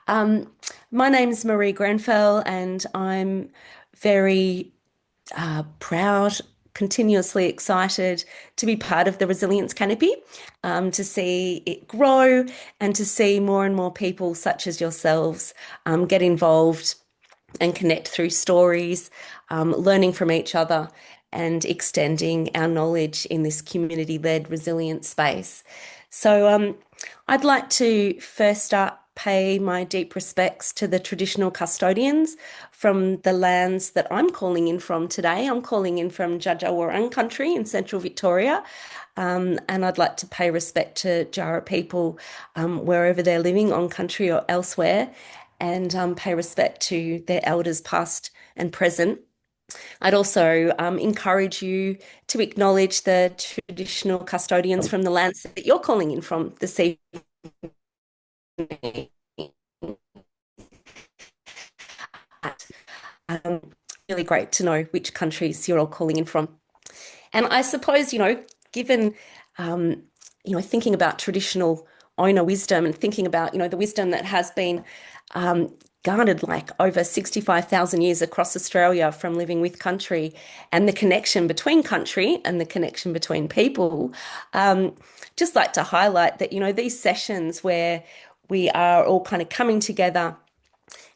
Um, my name's Marie Grenfell, and I'm very proud, continuously excited to be part of the Resilience Canopy, to see it grow and to see more and more people such as yourselves get involved and connect through stories, learning from each other and extending our knowledge in this community-led resilience space. So I'd like to first start pay my deep respects to the traditional custodians from the lands that I'm calling in from today. I'm calling in from Dja Dja Wurrung country in central Victoria. And I'd like to pay respect to Jara people wherever they're living on country or elsewhere, and pay respect to their elders past and present. I'd also encourage you to acknowledge the traditional custodians from the lands that you're calling in from this evening. Um, really great to know which countries you're all calling in from. And I suppose, given, um, thinking about traditional owner wisdom and thinking about, the wisdom that has been um, garnered like over 65,000 years across Australia from living with country and the connection between country and the connection between people, um, just like to highlight that, these sessions where we are all kind of coming together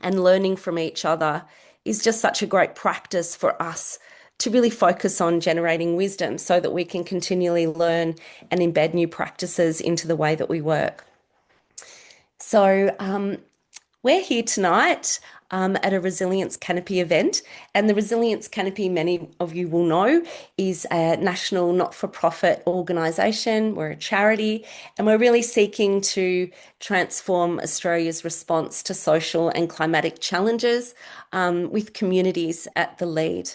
and learning from each other is just such a great practice for us to really focus on generating wisdom so that we can continually learn and embed new practices into the way that we work. So we're here tonight at a Resilience Canopy event. And the Resilience Canopy, many of you will know, is a national not-for-profit organisation. We're a charity, and we're really seeking to transform Australia's response to social and climatic challenges with communities at the lead.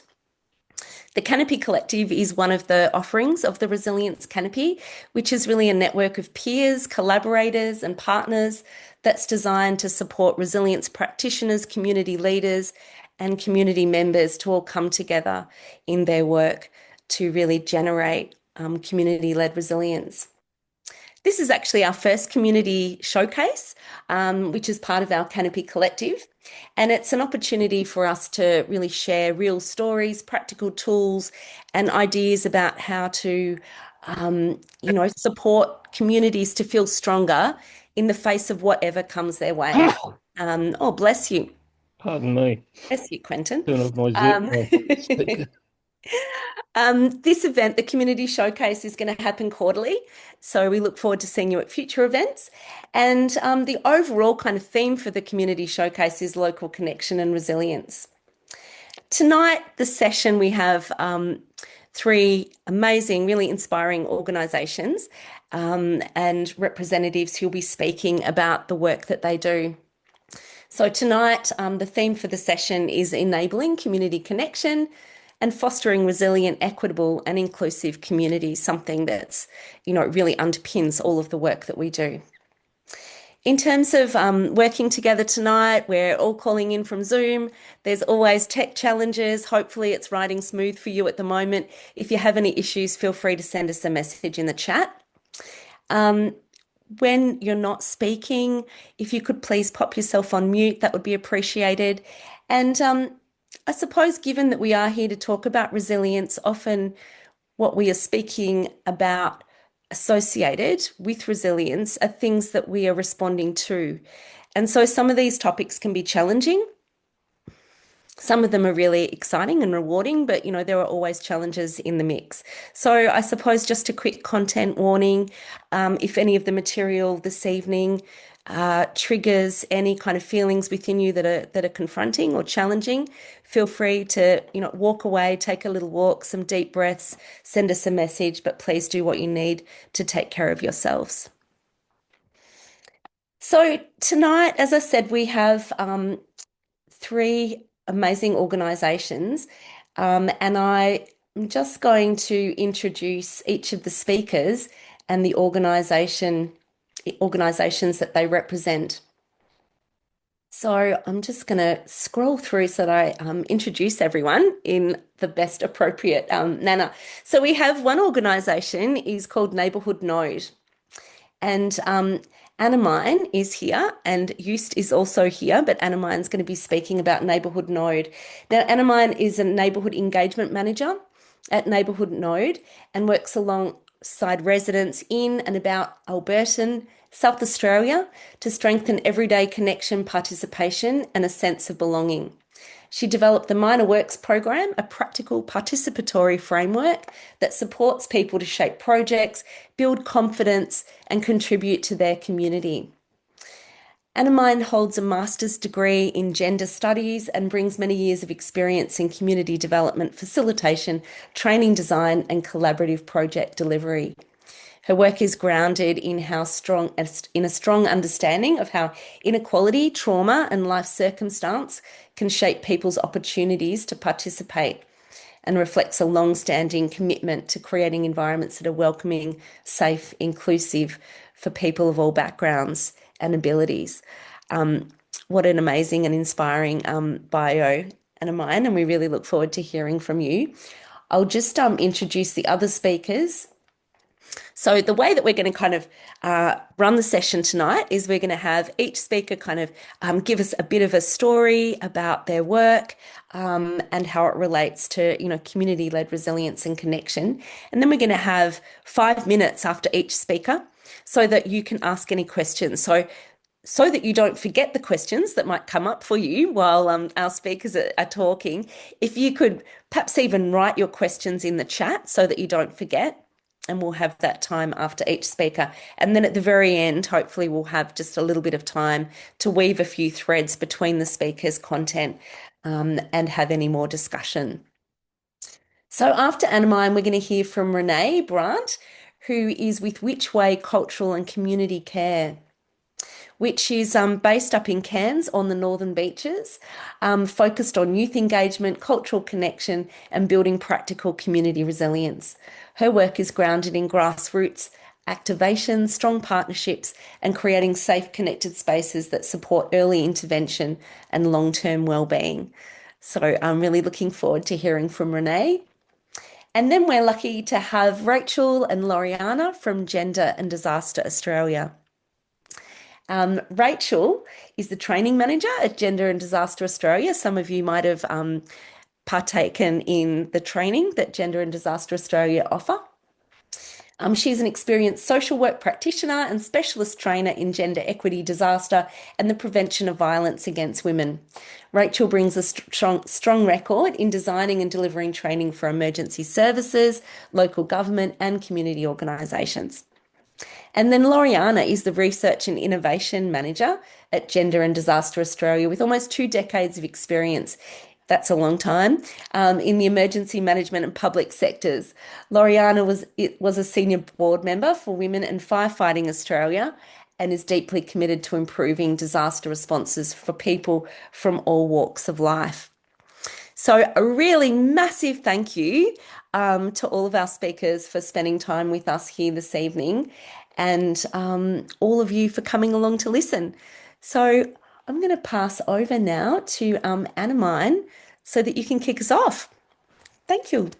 The Canopy Collective is one of the offerings of the Resilience Canopy, which is really a network of peers, collaborators, and partners that's designed to support resilience practitioners, community leaders, and community members to all come together in their work to really generate community-led resilience. This is actually our first community showcase, which is part of our Canopy Collective. And it's an opportunity for us to really share real stories, practical tools, and ideas about how to, support communities to feel stronger in the face of whatever comes their way. Oh, bless you. Pardon me. Bless you, Quentin. Turn off my Um, speaker. this event, the Community Showcase, is going to happen quarterly. So we look forward to seeing you at future events. And the overall kind of theme for the Community Showcase is local connection and resilience. Tonight, the session, we have three amazing, really inspiring organisations and representatives who'll be speaking about the work that they do. So tonight, the theme for the session is enabling community connection and fostering resilient, equitable, and inclusive communities, something that's, really underpins all of the work that we do. In terms of working together tonight, we're all calling in from Zoom. There's always tech challenges. Hopefully, it's riding smooth for you at the moment. If you have any issues, feel free to send us a message in the chat. When you're not speaking, if you could please pop yourself on mute, that would be appreciated. And I suppose, given that we are here to talk about resilience, often what we are speaking about associated with resilience are things that we are responding to. And so some of these topics can be challenging. Some of them are really exciting and rewarding, but there are always challenges in the mix. So I suppose just a quick content warning, if any of the material this evening triggers any kind of feelings within you that are confronting or challenging, feel free to, walk away, take a little walk, some deep breaths, send us a message, but please do what you need to take care of yourselves. So tonight, as I said, we have three amazing organisations, and I am just going to introduce each of the speakers and the organisations that they represent. So I'm just going to scroll through so that I introduce everyone in the best appropriate manner. So we have one organisation is called Neighbourhood Node, and Annemine is here and Eust is also here, but Annemine's going to be speaking about Neighbourhood Node. Now, Annemine is a neighbourhood engagement manager at Neighbourhood Node and works alongside residents in and about Alberton, South Australia, to strengthen everyday connection, participation, and a sense of belonging. She developed the Minor Works program, a practical participatory framework that supports people to shape projects, build confidence, and contribute to their community. Annemine holds a master's degree in gender studies and brings many years of experience in community development, facilitation, training design, and collaborative project delivery. Her work is grounded in a strong understanding of how inequality, trauma, and life circumstance can shape people's opportunities to participate and reflects a long-standing commitment to creating environments that are welcoming, safe, inclusive for people of all backgrounds and abilities. What an amazing and inspiring bio, Anna Mine, and we really look forward to hearing from you. I'll just introduce the other speakers. So the way that we're going to kind of run the session tonight is we're going to have each speaker kind of give us a bit of a story about their work and how it relates to, community-led resilience and connection. And then we're going to have 5 minutes after each speaker so that you can ask any questions. So that you don't forget the questions that might come up for you while our speakers are talking, if you could perhaps even write your questions in the chat so that you don't forget, and we'll have that time after each speaker. And then at the very end, hopefully we'll have just a little bit of time to weave a few threads between the speakers' content and have any more discussion. So after Annemine, we're going to hear from Renee Brandt, who is with Which Way Cultural and Community Care, which is based up in Cairns on the Northern Beaches, focused on youth engagement, cultural connection, and building practical community resilience. Her work is grounded in grassroots activation, strong partnerships, and creating safe, connected spaces that support early intervention and long-term well-being. So I'm really looking forward to hearing from Renee. And then we're lucky to have Rachel and Loriana from Gender and Disaster Australia. Rachel is the training manager at Gender and Disaster Australia. Some of you might have partaken in the training that Gender and Disaster Australia offer. She's an experienced social work practitioner and specialist trainer in gender equity, disaster, and the prevention of violence against women. Rachel brings a strong record in designing and delivering training for emergency services, local government, and community organisations. And then Loriana is the Research and Innovation Manager at Gender and Disaster Australia with almost 2 decades of experience. That's a long time in the emergency management and public sectors. Loriana was a senior board member for Women and Firefighting Australia and is deeply committed to improving disaster responses for people from all walks of life. So a really massive thank you to all of our speakers for spending time with us here this evening and all of you for coming along to listen. So I'm going to pass over now to Annemine so that you can kick us off. Thank you.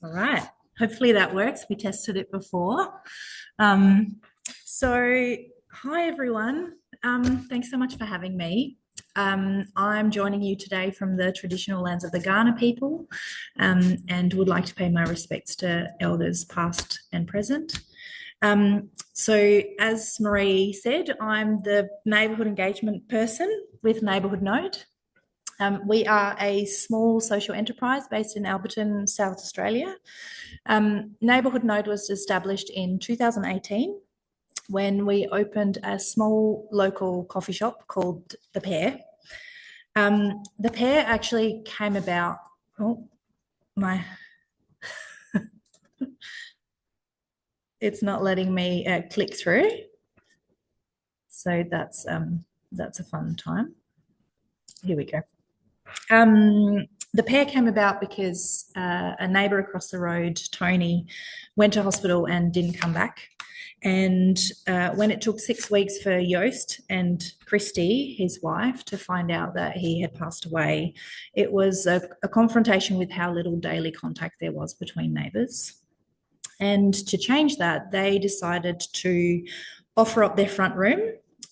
All right. Hopefully that works. We tested it before. Hi everyone. Thanks so much for having me. I'm joining you today from the traditional lands of the Kaurna people and would like to pay my respects to elders past and present. As Marie said, I'm the neighbourhood engagement person with Neighbourhood Node. We are a small social enterprise based in Alberton, South Australia. Neighbourhood Node was established in 2018 when we opened a small local coffee shop called The Pear. The Pear actually came about, it's not letting me click through. So that's a fun time. Here we go. The Pear came about because a neighbour across the road, Tony, went to hospital and didn't come back. And when it took 6 weeks for Joost and Christy, his wife, to find out that he had passed away, it was a confrontation with how little daily contact there was between neighbours. And to change that, they decided to offer up their front room,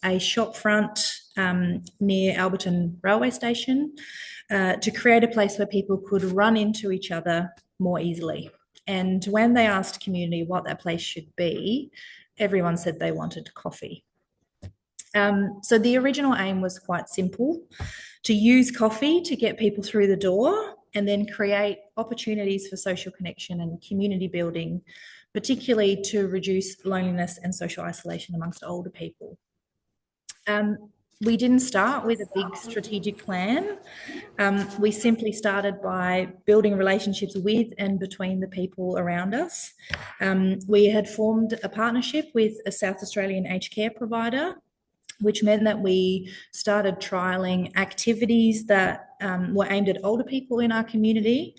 a shop front near Alberton railway station, to create a place where people could run into each other more easily. And when they asked community what that place should be, everyone said they wanted coffee. So the original aim was quite simple: to use coffee to get people through the door and then create opportunities for social connection and community building, particularly to reduce loneliness and social isolation amongst older people. We didn't start with a big strategic plan. We simply started by building relationships with and between the people around us. We had formed a partnership with a South Australian aged care provider, which meant that we started trialling activities that were aimed at older people in our community.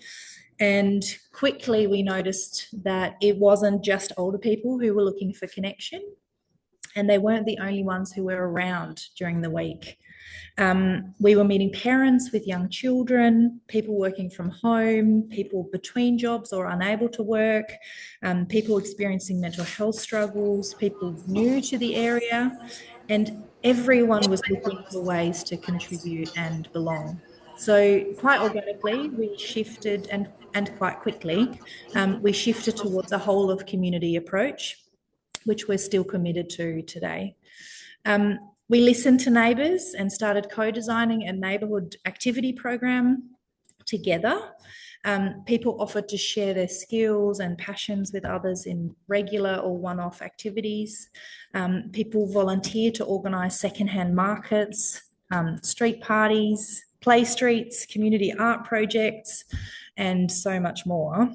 And quickly we noticed that it wasn't just older people who were looking for connection, and they weren't the only ones who were around during the week. We were meeting parents with young children, people working from home, people between jobs or unable to work, people experiencing mental health struggles, people new to the area, and everyone was looking for ways to contribute and belong. So quite organically, we shifted and quite quickly, we shifted towards a whole of community approach, which we're still committed to today. We listened to neighbours and started co-designing a neighbourhood activity program together. People offered to share their skills and passions with others in regular or one-off activities. People volunteered to organise secondhand markets, street parties, play streets, community art projects, and so much more.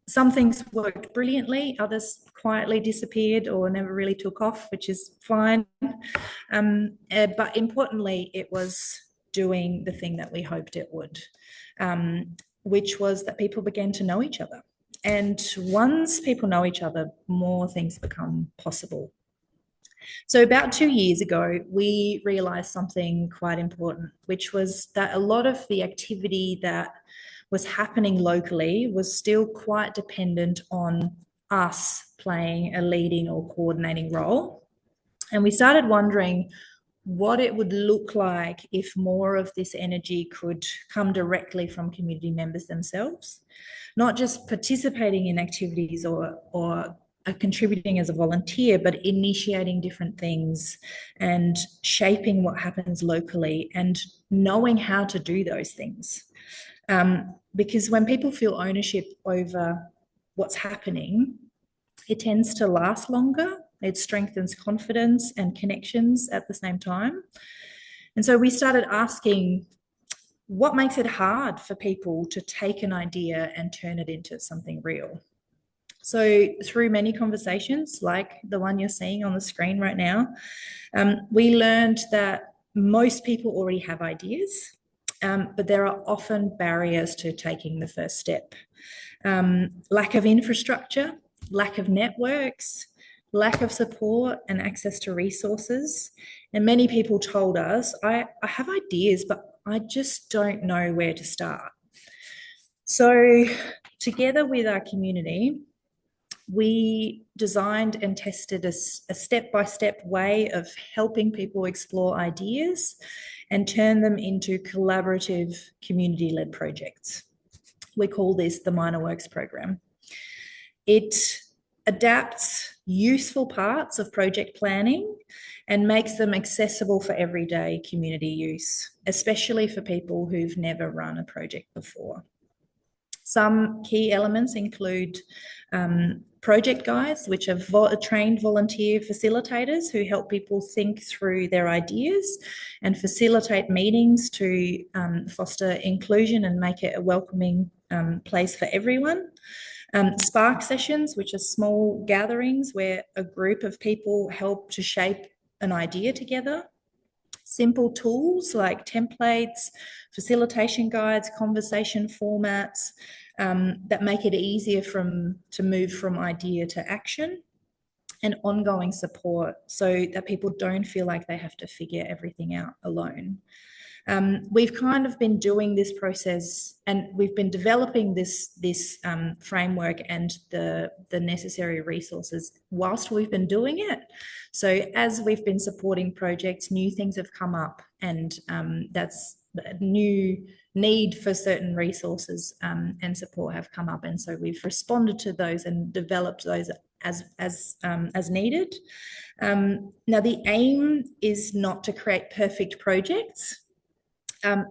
Some things worked brilliantly, others quietly disappeared or never really took off, which is fine. But importantly, it was doing the thing that we hoped it would, which was that people began to know each other. And once people know each other, more things become possible. So about 2 years ago, we realised something quite important, which was that a lot of the activity that was happening locally was still quite dependent on us playing a leading or coordinating role. And we started wondering what it would look like if more of this energy could come directly from community members themselves, not just participating in activities or contributing as a volunteer, but initiating different things and shaping what happens locally and knowing how to do those things. Because when people feel ownership over what's happening, it tends to last longer. It strengthens confidence and connections at the same time. And so we started asking, what makes it hard for people to take an idea and turn it into something real? So through many conversations, like the one you're seeing on the screen right now, we learned that most people already have ideas, but there are often barriers to taking the first step. Lack of infrastructure, lack of networks, lack of support and access to resources. And many people told us, I have ideas, but I just don't know where to start. So together with our community, we designed and tested a step-by-step way of helping people explore ideas and turn them into collaborative community-led projects. We call this the Minor Works program. It adapts useful parts of project planning and makes them accessible for everyday community use, especially for people who've never run a project before. Some key elements include project guides, which are trained volunteer facilitators who help people think through their ideas and facilitate meetings to foster inclusion and make it a welcoming place for everyone. Spark sessions, which are small gatherings where a group of people help to shape an idea together. Simple tools like templates, facilitation guides, conversation formats that make it easier to move from idea to action. and ongoing support so that people don't feel like they have to figure everything out alone. We've kind of been doing this process, and we've been developing this framework and the necessary resources whilst we've been doing it. So as we've been supporting projects, new things have come up, and that's a new need for certain resources and support have come up, and so we've responded to those and developed those as needed. Now the aim is not to create perfect projects,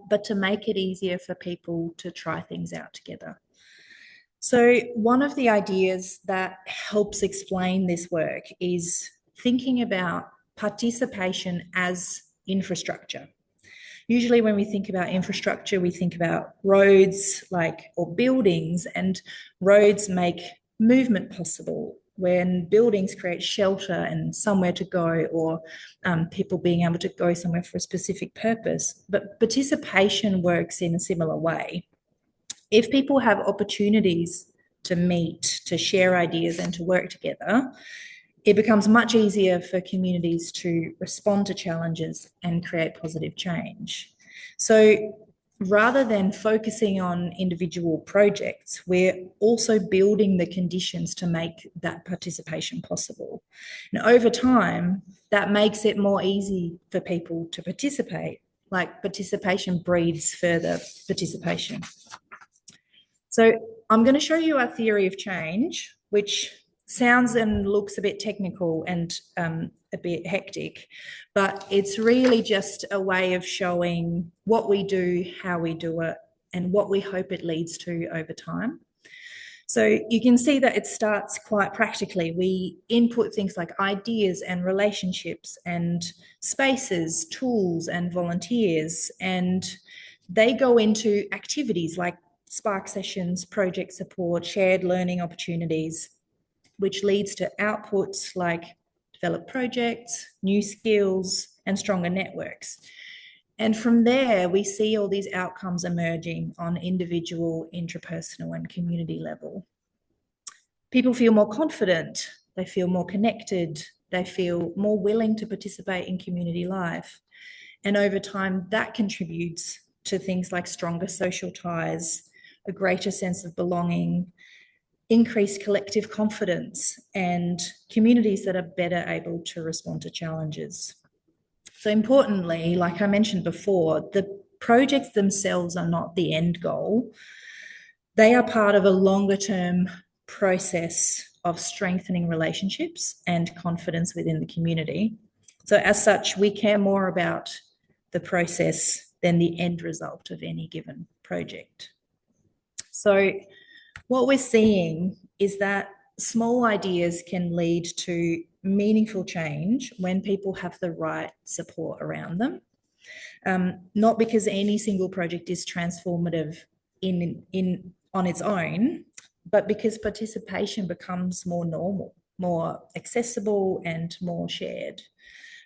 but to make it easier for people to try things out together. So one of the ideas that helps explain this work is thinking about participation as infrastructure. Usually when we think about infrastructure, we think about roads or buildings, and roads make movement possible. When buildings create shelter and somewhere to go, or people being able to go somewhere for a specific purpose. But participation works in a similar way. If people have opportunities to meet, to share ideas, and to work together, it becomes much easier for communities to respond to challenges and create positive change. So rather than focusing on individual projects, we're also building the conditions to make that participation possible. And over time, that makes it more easy for people to participate. Like, participation breeds further participation. So I'm going to show you our theory of change, which sounds and looks a bit technical and a bit hectic, but it's really just a way of showing what we do, how we do it, and what we hope it leads to over time. So you can see that it starts quite practically. We input things like ideas and relationships and spaces, tools and volunteers, and they go into activities like Spark sessions, project support, shared learning opportunities, which leads to outputs like developed projects, new skills, and stronger networks. And from there, we see all these outcomes emerging on individual, intrapersonal, and community level. People feel more confident, they feel more connected, they feel more willing to participate in community life. And over time, that contributes to things like stronger social ties, a greater sense of belonging, increased collective confidence, and communities that are better able to respond to challenges. So importantly, like I mentioned before, the projects themselves are not the end goal. They are part of a longer term process of strengthening relationships and confidence within the community. So as such, we care more about the process than the end result of any given project. So what we're seeing is that small ideas can lead to meaningful change when people have the right support around them. Not because any single project is transformative on its own, but because participation becomes more normal, more accessible, and more shared.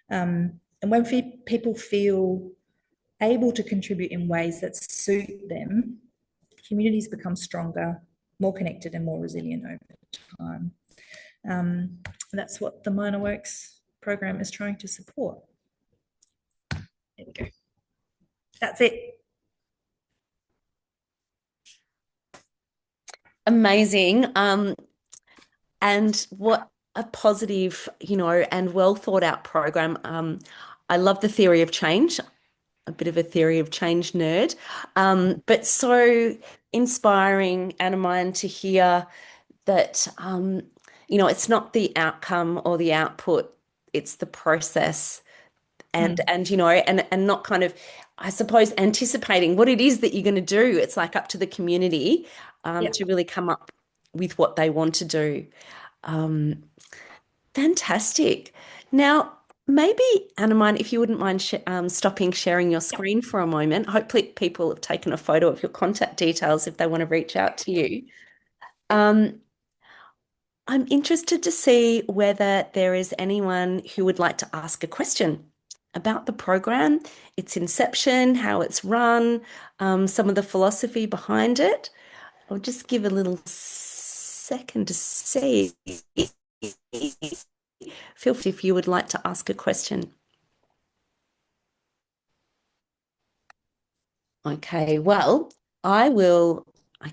And when people feel able to contribute in ways that suit them, communities become stronger, more connected, and more resilient over time. That's what the Minor Works program is trying to support. There we go. That's it. Amazing. And what a positive, and well thought out program. I love the theory of change, a bit of a theory of change nerd, but so inspiring, Anna, to hear that, it's not the outcome or the output, it's the process. And and not kind of, I suppose, anticipating what it is that you're going to do. It's like up to the community to really come up with what they want to do. Fantastic. Now, maybe, Anna, if you wouldn't mind stopping sharing your screen for a moment. Hopefully people have taken a photo of your contact details if they want to reach out to you. Um, I'm interested to see whether there is anyone who would like to ask a question about the program, its inception, how it's run, some of the philosophy behind it. I'll just give a little second to see. Feel free if you would like to ask a question. Okay, well, I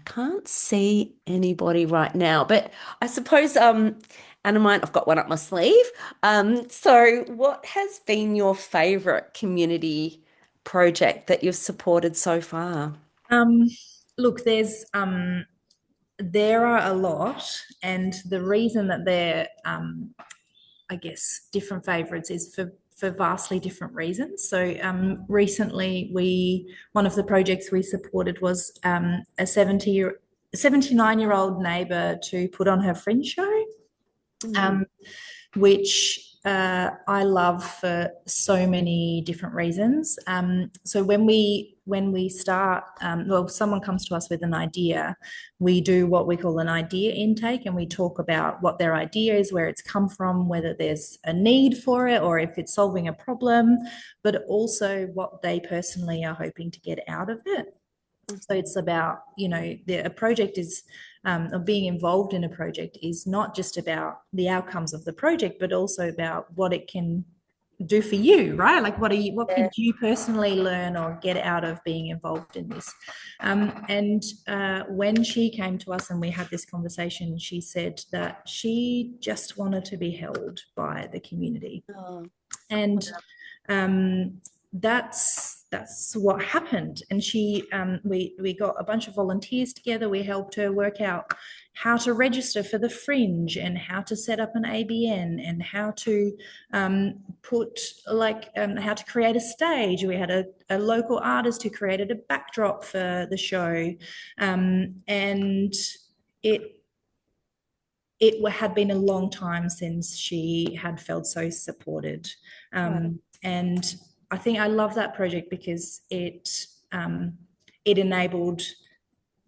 can't see anybody right now, but I suppose Anna might, I've got one up my sleeve. So what has been your favorite community project that you've supported so far? Um, Look, there are a lot, and the reason that they're I guess different favorites is for vastly different reasons. So recently, we one of the projects we supported was a 79-year-old neighbour to put on her fringe show. Mm, Um, which I love for so many different reasons. So when we start, well, someone comes to us with an idea, we do what we call an idea intake, and we talk about what their idea is, where it's come from, whether there's a need for it, or if it's solving a problem, but also what they personally are hoping to get out of it. So mhm. it's about, a project is, or being involved in a project is not just about the outcomes of the project, but also about what it can do for you, right? Like what Yeah. could you personally learn or get out of being involved in this? And when she came to us and we had this conversation, she said that she just wanted to be held by the community. Oh, And um, that's what happened. And we got a bunch of volunteers together. We helped her work out how to register for the fringe and how to set up an ABN and how to put how to create a stage. We had a local artist who created a backdrop for the show, and it it had been a long time since she had felt so supported. right. And I think I love that project because it enabled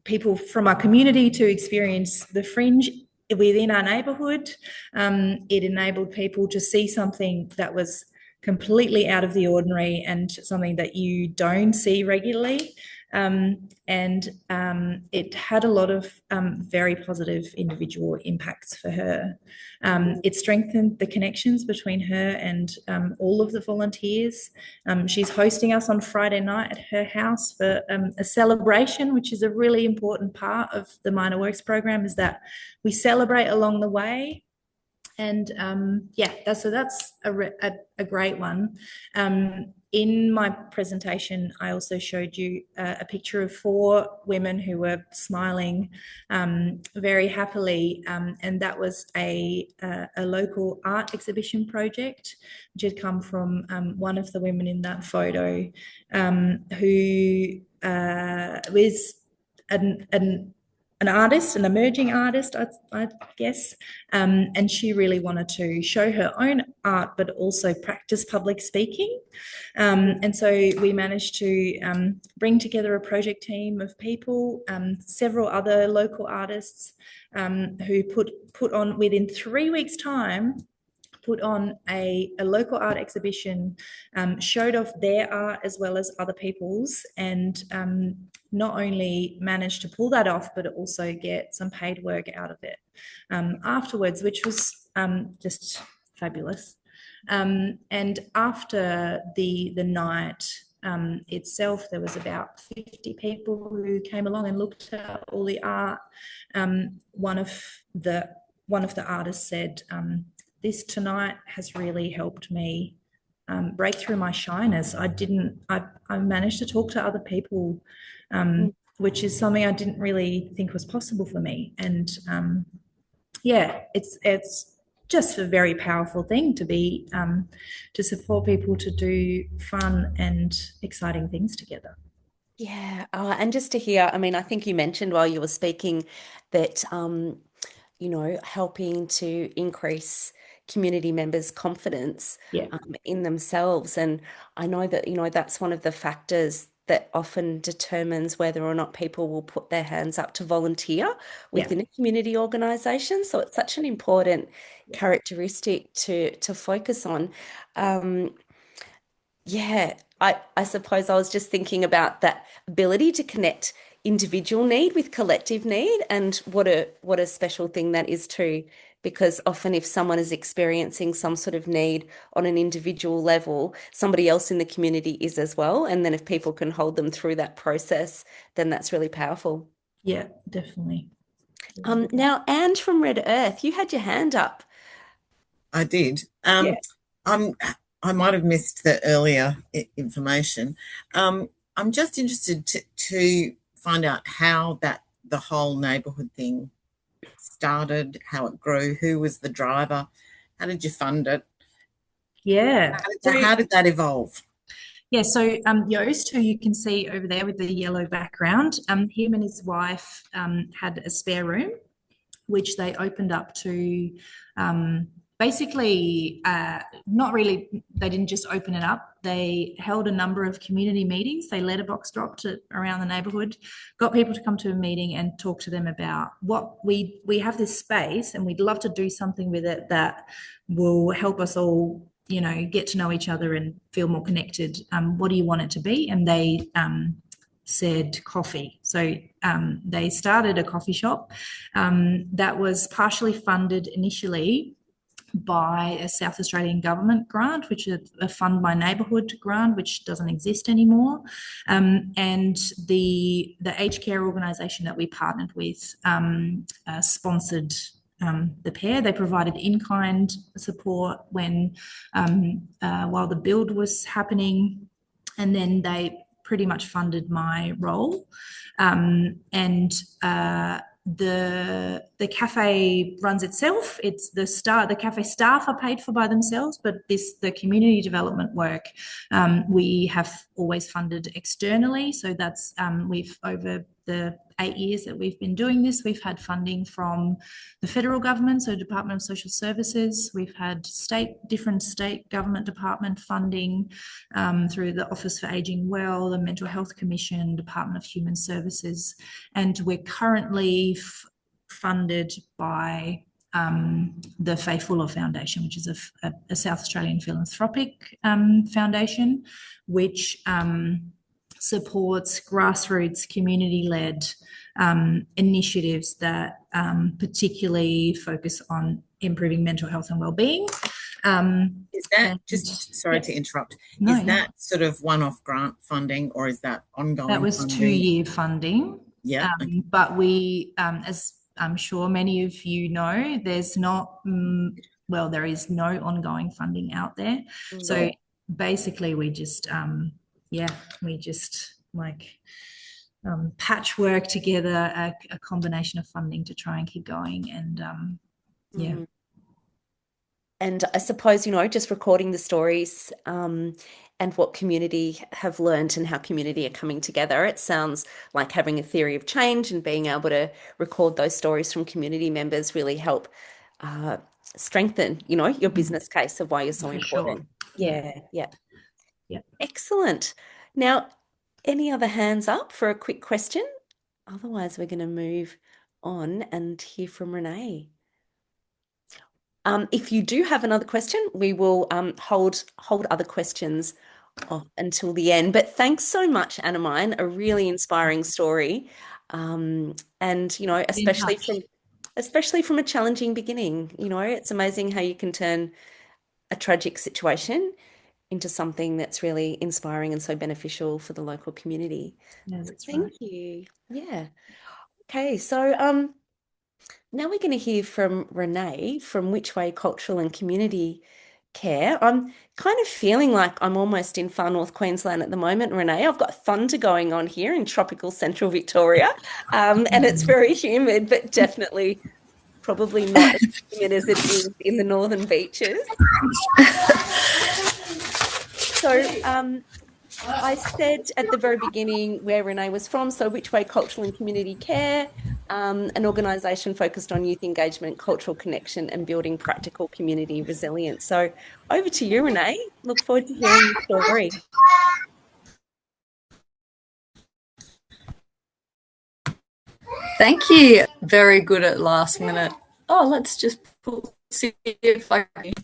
people from our community to experience the fringe within our neighbourhood. It enabled people to see something that was completely out of the ordinary and something that you don't see regularly. And it had a lot of very positive individual impacts for her. It strengthened the connections between her and all of the volunteers. She's hosting us on Friday night at her house for a celebration, which is a really important part of the Minor Works program, is that we celebrate along the way. And yeah, that's a great one. In my presentation, I also showed you a picture of 4 women who were smiling very happily, and that was a local art exhibition project, which had come from one of the women in that photo, who was an artist, an emerging artist, I guess. And she really wanted to show her own art, but also practice public speaking. And so we managed to bring together a project team of people, several other local artists who put on within 3 weeks' time put on a local art exhibition, showed off their art as well as other people's, and not only managed to pull that off, but also get some paid work out of it afterwards, which was just fabulous. And after the night itself, there was about 50 people who came along and looked at all the art. One of the artists said, this tonight has really helped me break through my shyness. I managed to talk to other people, Mm. which is something I didn't really think was possible for me. And yeah, it's just a very powerful thing to be to support people to do fun and exciting things together. Yeah. And just to hear, I mean, I think you mentioned while you were speaking that helping to increase community members' confidence Yeah, in themselves. And I know that, that's one of the factors that often determines whether or not people will put their hands up to volunteer yeah, within a community organisation. So it's such an important yeah, characteristic to focus on. Um, yeah, I suppose I was just thinking about that ability to connect individual need with collective need and what a special thing that is to because often if someone is experiencing some sort of need on an individual level, somebody else in the community is as well. And then if people can hold them through that process, then that's really powerful. Yeah, definitely. Now, Ange from Red Earth, you had your hand up. I did. Yeah. I might have missed the earlier information. I'm just interested to find out how the whole neighbourhood thing started, how it grew, who was the driver, how did you fund it? Yeah. How did that evolve? Yeah, so Yost, who you can see over there with the yellow background, him and his wife had a spare room, which they opened up to basically not really, they didn't just open it up. They held a number of community meetings. They letterbox dropped it around the neighbourhood, got people to come to a meeting and talk to them about what we have this space and we'd love to do something with it that will help us all, you know, get to know each other and feel more connected. What do you want it to be? And they said coffee. So they started a coffee shop that was partially funded initially by a South Australian government grant, which is a Fund by Neighbourhood grant, which doesn't exist anymore. And the aged care organisation that we partnered with sponsored the pair. They provided in-kind support when while the build was happening, and then they pretty much funded my role. The cafe runs itself. It's the cafe staff are paid for by themselves, but the community development work we have always funded externally. So that's we've over the 8 years that we've been doing this, we've had funding from the federal government, so Department of Social Services. We've had different state government department funding through the Office for Ageing Well, the Mental Health Commission, Department of Human Services, and we're currently funded by the Faye Fuller Foundation, which is a South Australian philanthropic foundation, which supports grassroots, community-led initiatives that particularly focus on improving mental health and well-being. Is that sorry to interrupt? No, is that sort of one-off grant funding, or is that ongoing? That was funding? 2-year funding. Yeah, okay. But we, as I'm sure many of you know, there's not. Well, there is no ongoing funding out there. Mm-hmm. So basically, we just patchwork together a combination of funding to try and keep going. And Mm. And I suppose, you know, just recording the stories and what community have learned and how community are coming together. It sounds like having a theory of change and being able to record those stories from community members really help strengthen, you know, your business case of why you're so important. Sure. Yeah. Excellent. Now, any other hands up for a quick question? Otherwise, we're going to move on and hear from Renee. If you do have another question, we will hold other questions off until the end. But thanks so much, Anamine. A really inspiring story, and you know, especially from a challenging beginning. You know, it's amazing how you can turn a tragic situation into something that's really inspiring and so beneficial for the local community. Yeah, that's Thank right. you. Yeah. Okay, so now we're going to hear from Renee from Which Way Cultural and Community Care. I'm kind of feeling like I'm almost in far north Queensland at the moment, Renee. I've got thunder going on here in tropical central Victoria, and it's very humid, but definitely probably not as humid as it is in the northern beaches. So I said at the very beginning where Renee was from, so Which Way Cultural and Community Care, an organisation focused on youth engagement, cultural connection and building practical community resilience. So over to you, Renee. Look forward to hearing your story. Thank you. Very good at last minute. Oh, let's just see if I can.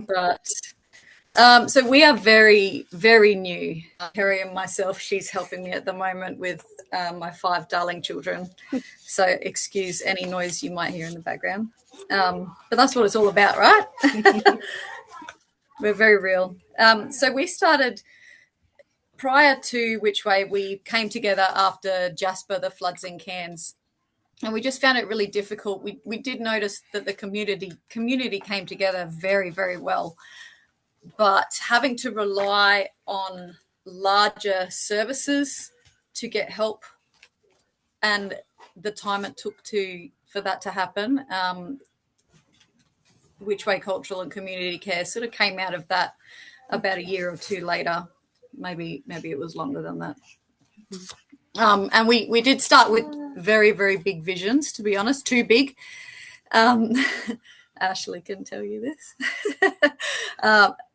But So we are very, very new. Kerry and myself, she's helping me at the moment with my 5 darling children. So excuse any noise you might hear in the background. But that's what it's all about, right? We're very real. So we started prior to Which Way. We came together after Jasper, the floods in Cairns. And we just found it really difficult. We did notice that the community came together very, very well. But having to rely on larger services to get help and the time it took for that to happen, Which Way Cultural and Community Care sort of came out of that about a year or two later. Maybe it was longer than that. And we did start with very, very big visions, to be honest, too big. Ashley can tell you this.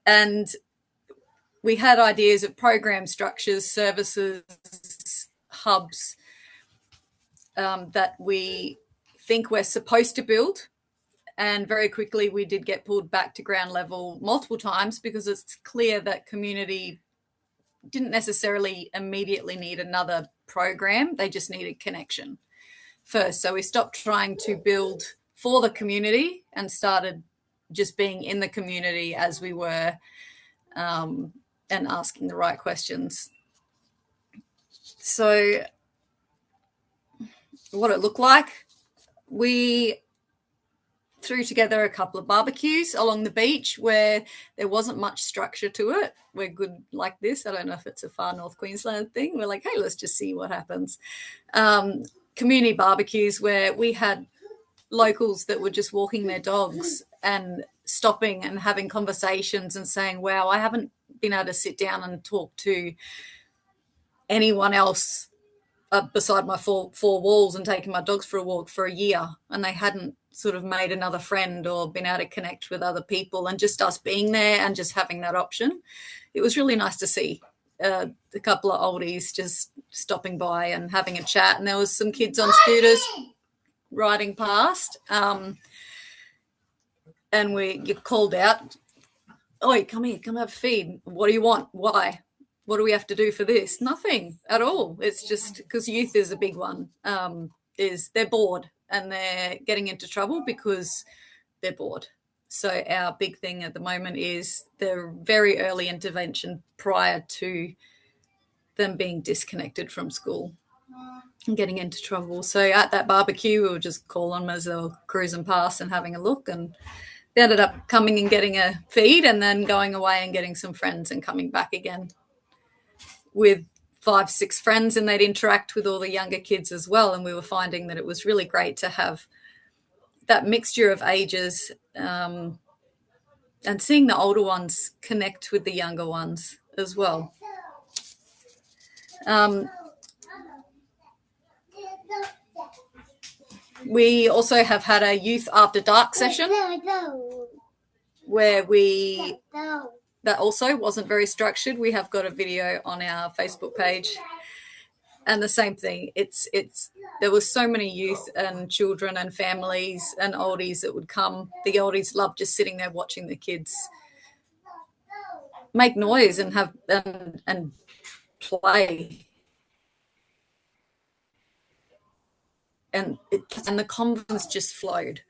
And we had ideas of program structures, services, hubs that we think we're supposed to build. And very quickly we did get pulled back to ground level multiple times because it's clear that community didn't necessarily immediately need another program. They just needed connection first. So we stopped trying to build for the community and started just being in the community as we were, and asking the right questions. So what it looked like, we threw together a couple of barbecues along the beach where there wasn't much structure to it. We're good like this. I don't know if it's a far North Queensland thing. We're like, hey, let's just see what happens. Community barbecues where we had locals that were just walking their dogs and stopping and having conversations and saying, wow, I haven't been able to sit down and talk to anyone else beside my four walls and taking my dogs for a walk for a year, and they hadn't sort of made another friend or been able to connect with other people, and just us being there and just having that option. It was really nice to see a couple of oldies just stopping by and having a chat, and there was some kids on scooters riding past, and you called out, oi, come here, come have a feed. What do you want? Why? What do we have to do for this? Nothing at all. It's just because youth is a big one, is they're bored and they're getting into trouble because they're bored. So our big thing at the moment is the very early intervention prior to them being disconnected from school and getting into trouble. So at that barbecue, we would just call them as they were cruising past and having a look, and they ended up coming and getting a feed and then going away and getting some friends and coming back again with 5-6 friends, and they'd interact with all the younger kids as well. And we were finding that it was really great to have that mixture of ages, and seeing the older ones connect with the younger ones as well. We also have had a youth after dark session where that also wasn't very structured. We have got a video on our Facebook page, and the same thing. There was so many youth and children and families and oldies that would come. The oldies loved just sitting there watching the kids make noise and have and play. And the conversations just flowed.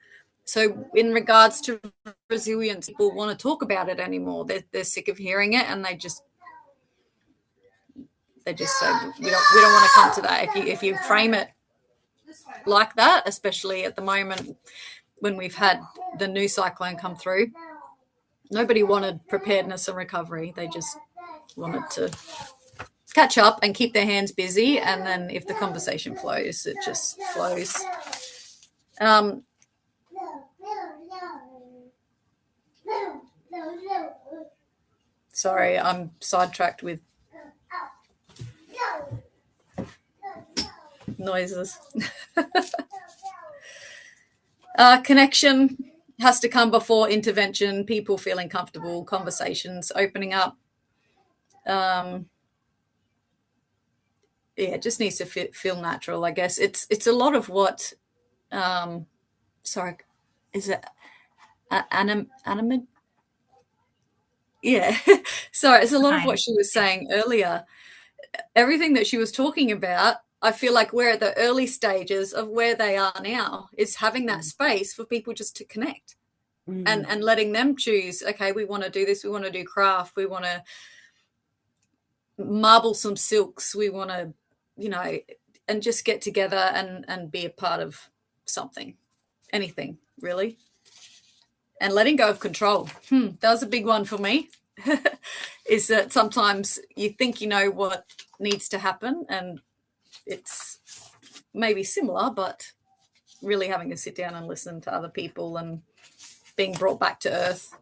So in regards to resilience, people want to talk about it anymore. They're sick of hearing it, and they just say, we don't want to come to that. If you frame it like that, especially at the moment when we've had the new cyclone come through, nobody wanted preparedness and recovery. They just wanted to catch up and keep their hands busy, and then if the conversation flows, it just flows. Sorry, I'm sidetracked with noises. Connection has to come before intervention, people feeling comfortable, conversations opening up. It just needs to feel natural, I guess. It's a lot of what, sorry, is it animate? Yeah. So it's a lot of Fine. what she was saying earlier. Everything that she was talking about, I feel like we're at the early stages of where they are now, is having that space for people just to connect and letting them choose, okay, we want to do this, we want to do craft, we want to marble some silks, we want to, you know, and just get together and be a part of something, anything really. And letting go of control. That was a big one for me. Is that sometimes you think you know what needs to happen, and it's maybe similar, but really having to sit down and listen to other people and being brought back to earth.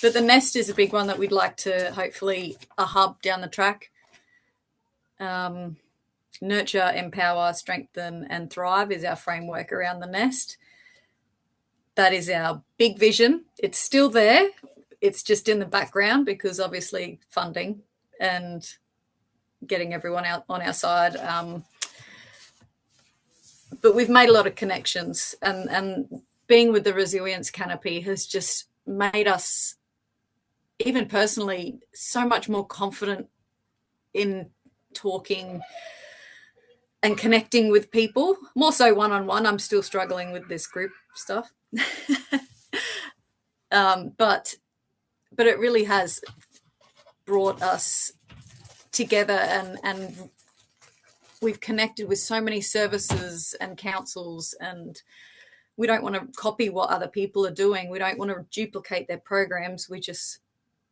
But the nest is a big one that we'd like to hopefully a hub down the track. Nurture, empower, strengthen, and thrive is our framework around the nest. That is our big vision. It's still there. It's just in the background because obviously funding and getting everyone out on our side. But we've made a lot of connections, and being with the resilience canopy has just made us, even personally, so much more confident in talking and connecting with people, more so one-on-one. I'm still struggling with this group stuff. But it really has brought us together, and we've connected with so many services and councils, and we don't want to copy what other people are doing. We don't want to duplicate their programs. We just,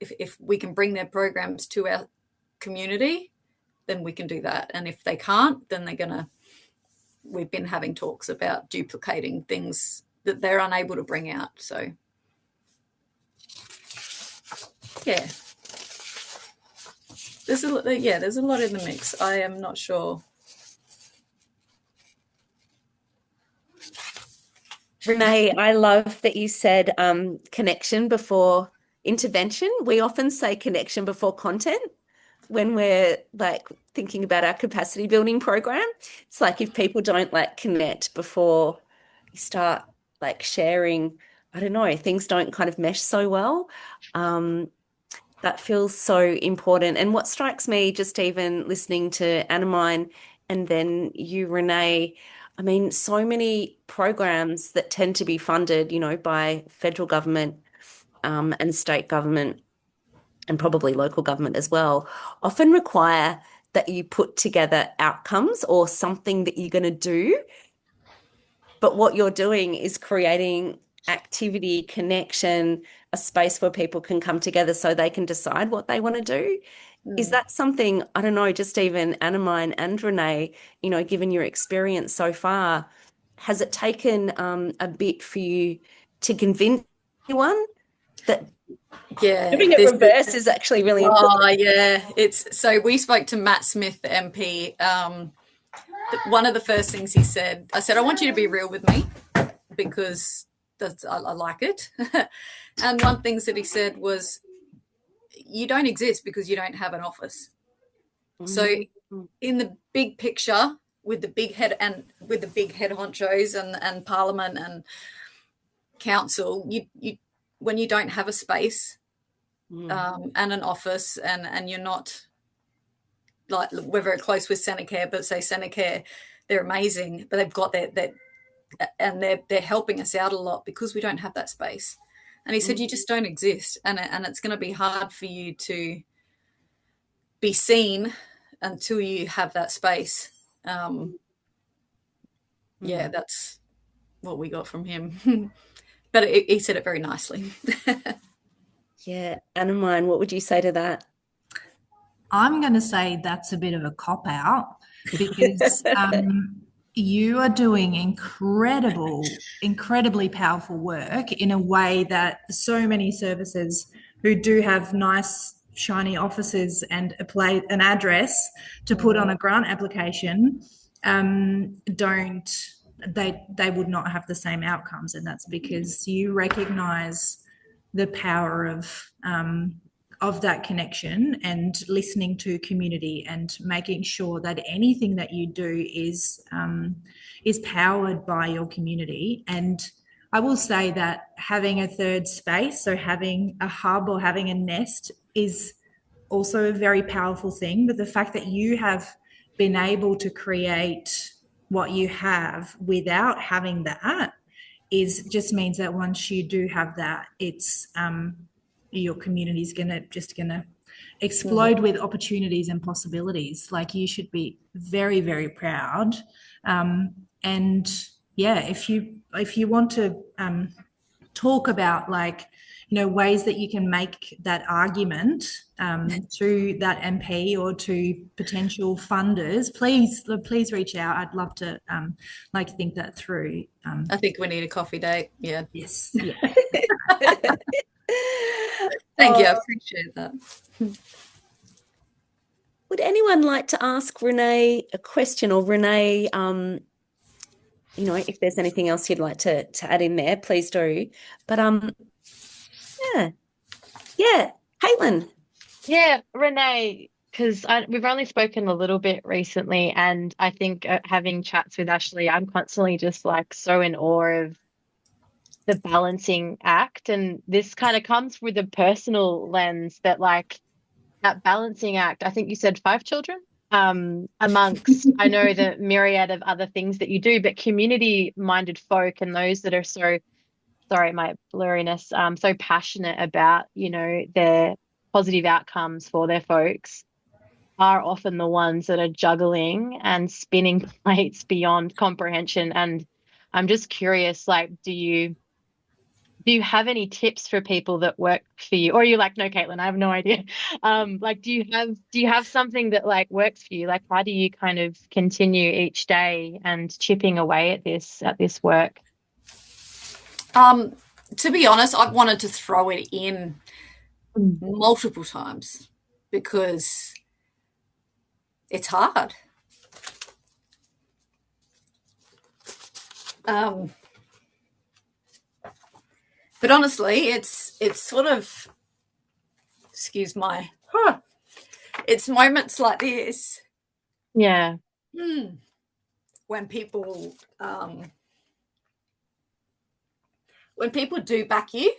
if we can bring their programs to our community, then we can do that. And if they can't, then we've been having talks about duplicating things that they're unable to bring out. So yeah, there's a lot in the mix. I am not sure. Renee, I love that you said connection before intervention. We often say connection before content when we're like thinking about our capacity building program. It's like if people don't like connect before you start like sharing, I don't know, things don't kind of mesh so well. That feels so important. And what strikes me, just even listening to Anamine and then you, Renee, I mean, so many programs that tend to be funded, you know, by federal government and state government and probably local government as well, often require that you put together outcomes or something that you're going to do. But what you're doing is creating activity, connection, a space where people can come together so they can decide what they want to do. Is that something, I don't know, just even Anamine and Renee, you know, given your experience so far, has it taken a bit for you to convince anyone that doing it reverse is actually really important? Oh yeah, it's so we spoke to Matt Smith, the MP. One of the first things he said, I said, I want you to be real with me because I like it. And one thing that he said was, you don't exist because you don't have an office. So in the big picture, with the big head honchos and Parliament and council, you when you don't have a space and an office, and you're not, like, we're very close with Senecare, but say Senecare, they're amazing, but they've got that and they're helping us out a lot because we don't have that space. And he said, you just don't exist, and it's going to be hard for you to be seen until you have that space. Yeah, that's what we got from him. But he said it very nicely. Yeah, Anamine, what would you say to that? I'm going to say that's a bit of a cop-out because you are doing incredibly powerful work in a way that so many services who do have nice, shiny offices and an address to put on a grant application they would not have the same outcomes. And that's because you recognise the power of that connection and listening to community and making sure that anything that you do is powered by your community. And I will say that having a third space, so having a hub or having a nest, is also a very powerful thing. But the fact that you have been able to create what you have without having that is just means that once you do have that, it's your community is gonna explode with opportunities and possibilities. Like, you should be very, very proud. And yeah, if you want to talk about, like, ways that you can make that argument to that MP or to potential funders, please reach out. I'd love to think that through. I think we need a coffee date. Yeah. Yes. Yeah. Thank you. I appreciate that. Would anyone like to ask Renee a question, or Renee, if there's anything else you'd like to add in there, please do. But yeah, Caitlin. Yeah, Renee, because we've only spoken a little bit recently, and I think having chats with Ashley, I'm constantly just like so in awe of the balancing act. And this kind of comes with a personal lens that, like, that balancing act, I think you said 5 children, amongst, I know the myriad of other things that you do, but community-minded folk and those that are so, sorry, my blurriness, so passionate about, their positive outcomes for their folks, are often the ones that are juggling and spinning plates beyond comprehension. And I'm just curious, like, do you have any tips for people that work for you, or are you like, no, Caitlin, I have no idea? Like, do you have something that like works for you? Like, how do you kind of continue each day and chipping away at this work? To be honest, I've wanted to throw it in multiple times because it's hard. But honestly, it's sort of, excuse my, it's moments like this. Yeah. When people do back you,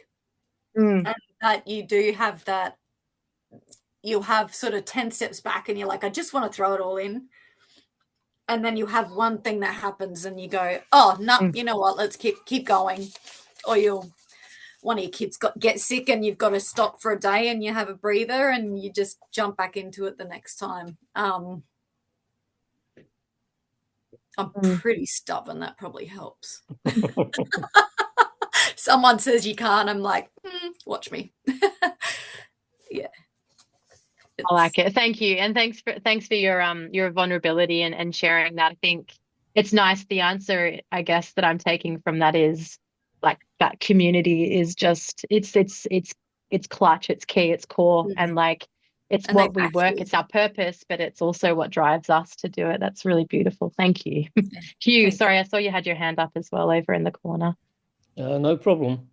and that you do have that, you'll have sort of 10 steps back and you're like, I just want to throw it all in. And then you have one thing that happens and you go, oh, no, you know what, let's keep going. Or one of your kids get sick and you've got to stop for a day and you have a breather and you just jump back into it the next time. I'm pretty stubborn. That probably helps. Someone says you can't, I'm like, watch me. Yeah. I like it. Thank you. And thanks for your vulnerability and sharing that. I think it's nice. The answer, I guess, that I'm taking from that is, like, that community is just, it's clutch, it's key, it's core. And like, it's what we work, it's our purpose, but it's also what drives us to do it. That's really beautiful. Thank you. Hugh, sorry, I saw you had your hand up as well over in the corner. No problem.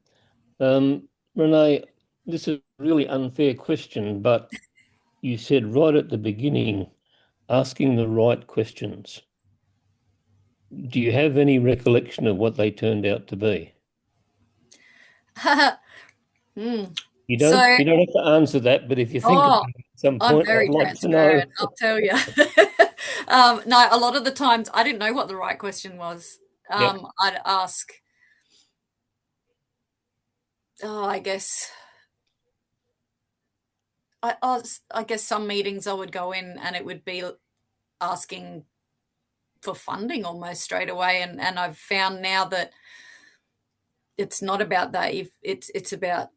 Renee, this is a really unfair question, but you said right at the beginning, asking the right questions. Do you have any recollection of what they turned out to be? You don't have to answer that, but if you think about it at some point, I'd like to know. I'll tell you. No, a lot of the times I didn't know what the right question was. I'd ask, I guess some meetings I would go in and it would be asking for funding almost straight away. And I've found now that it's not about that. It's about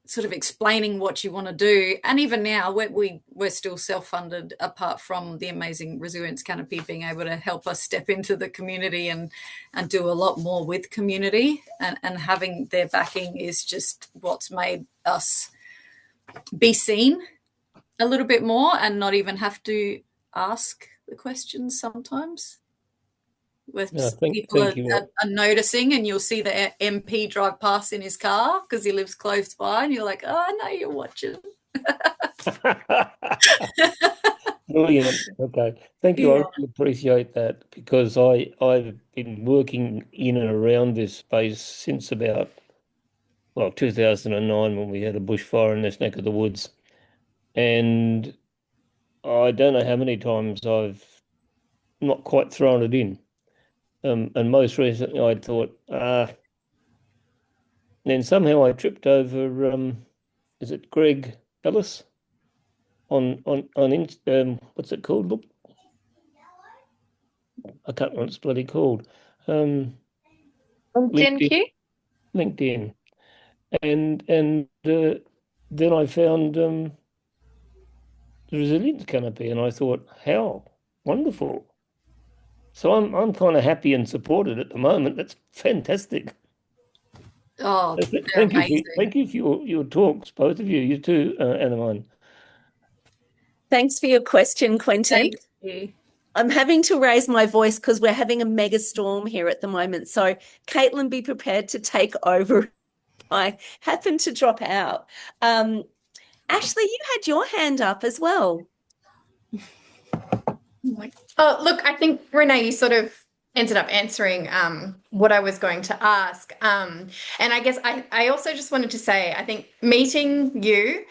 sort of explaining what you want to do. And even now, we're still self-funded, apart from the amazing Resilience Canopy being able to help us step into the community and do a lot more with community. And having their backing is just what's made us be seen a little bit more and not even have to ask the questions sometimes. People are noticing, and you'll see the MP drive past in his car because he lives close by, and you're like, oh, I know you're watching. Brilliant. Okay. Thank you. I Yeah. really appreciate that because I've been working in and around this space since about, well, 2009 when we had a bushfire in this neck of the woods. And I don't know how many times I've not quite thrown it in. And most recently I thought, then somehow I tripped over, is it Greg Ellis what's it called? Look, I can't remember what it's bloody called. LinkedIn LinkedIn, queue? LinkedIn, and then I found the resilience canopy, and I thought, how wonderful! So I'm kind of happy and supported at the moment. That's fantastic. Oh, they're Thank you for amazing. your talks, both of you. You too, Anna. Thanks for your question, Quentin. Thank you. I'm having to raise my voice because we're having a mega storm here at the moment. So, Caitlin, be prepared to take over if I happen to drop out. Ashley, you had your hand up as well. Oh, look, I think Renee, you sort of ended up answering what I was going to ask. And I guess I also just wanted to say, I think meeting you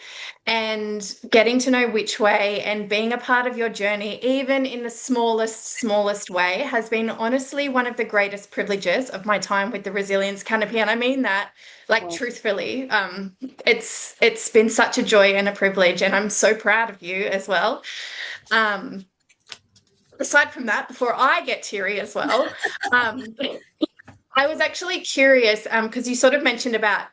and getting to know Which Way and being a part of your journey, even in the smallest way, has been honestly one of the greatest privileges of my time with the Resilience Canopy. And I mean that like truthfully. It's been such a joy and a privilege, and I'm so proud of you as well. Aside from that, before I get teary as well, I was actually curious because you sort of mentioned about,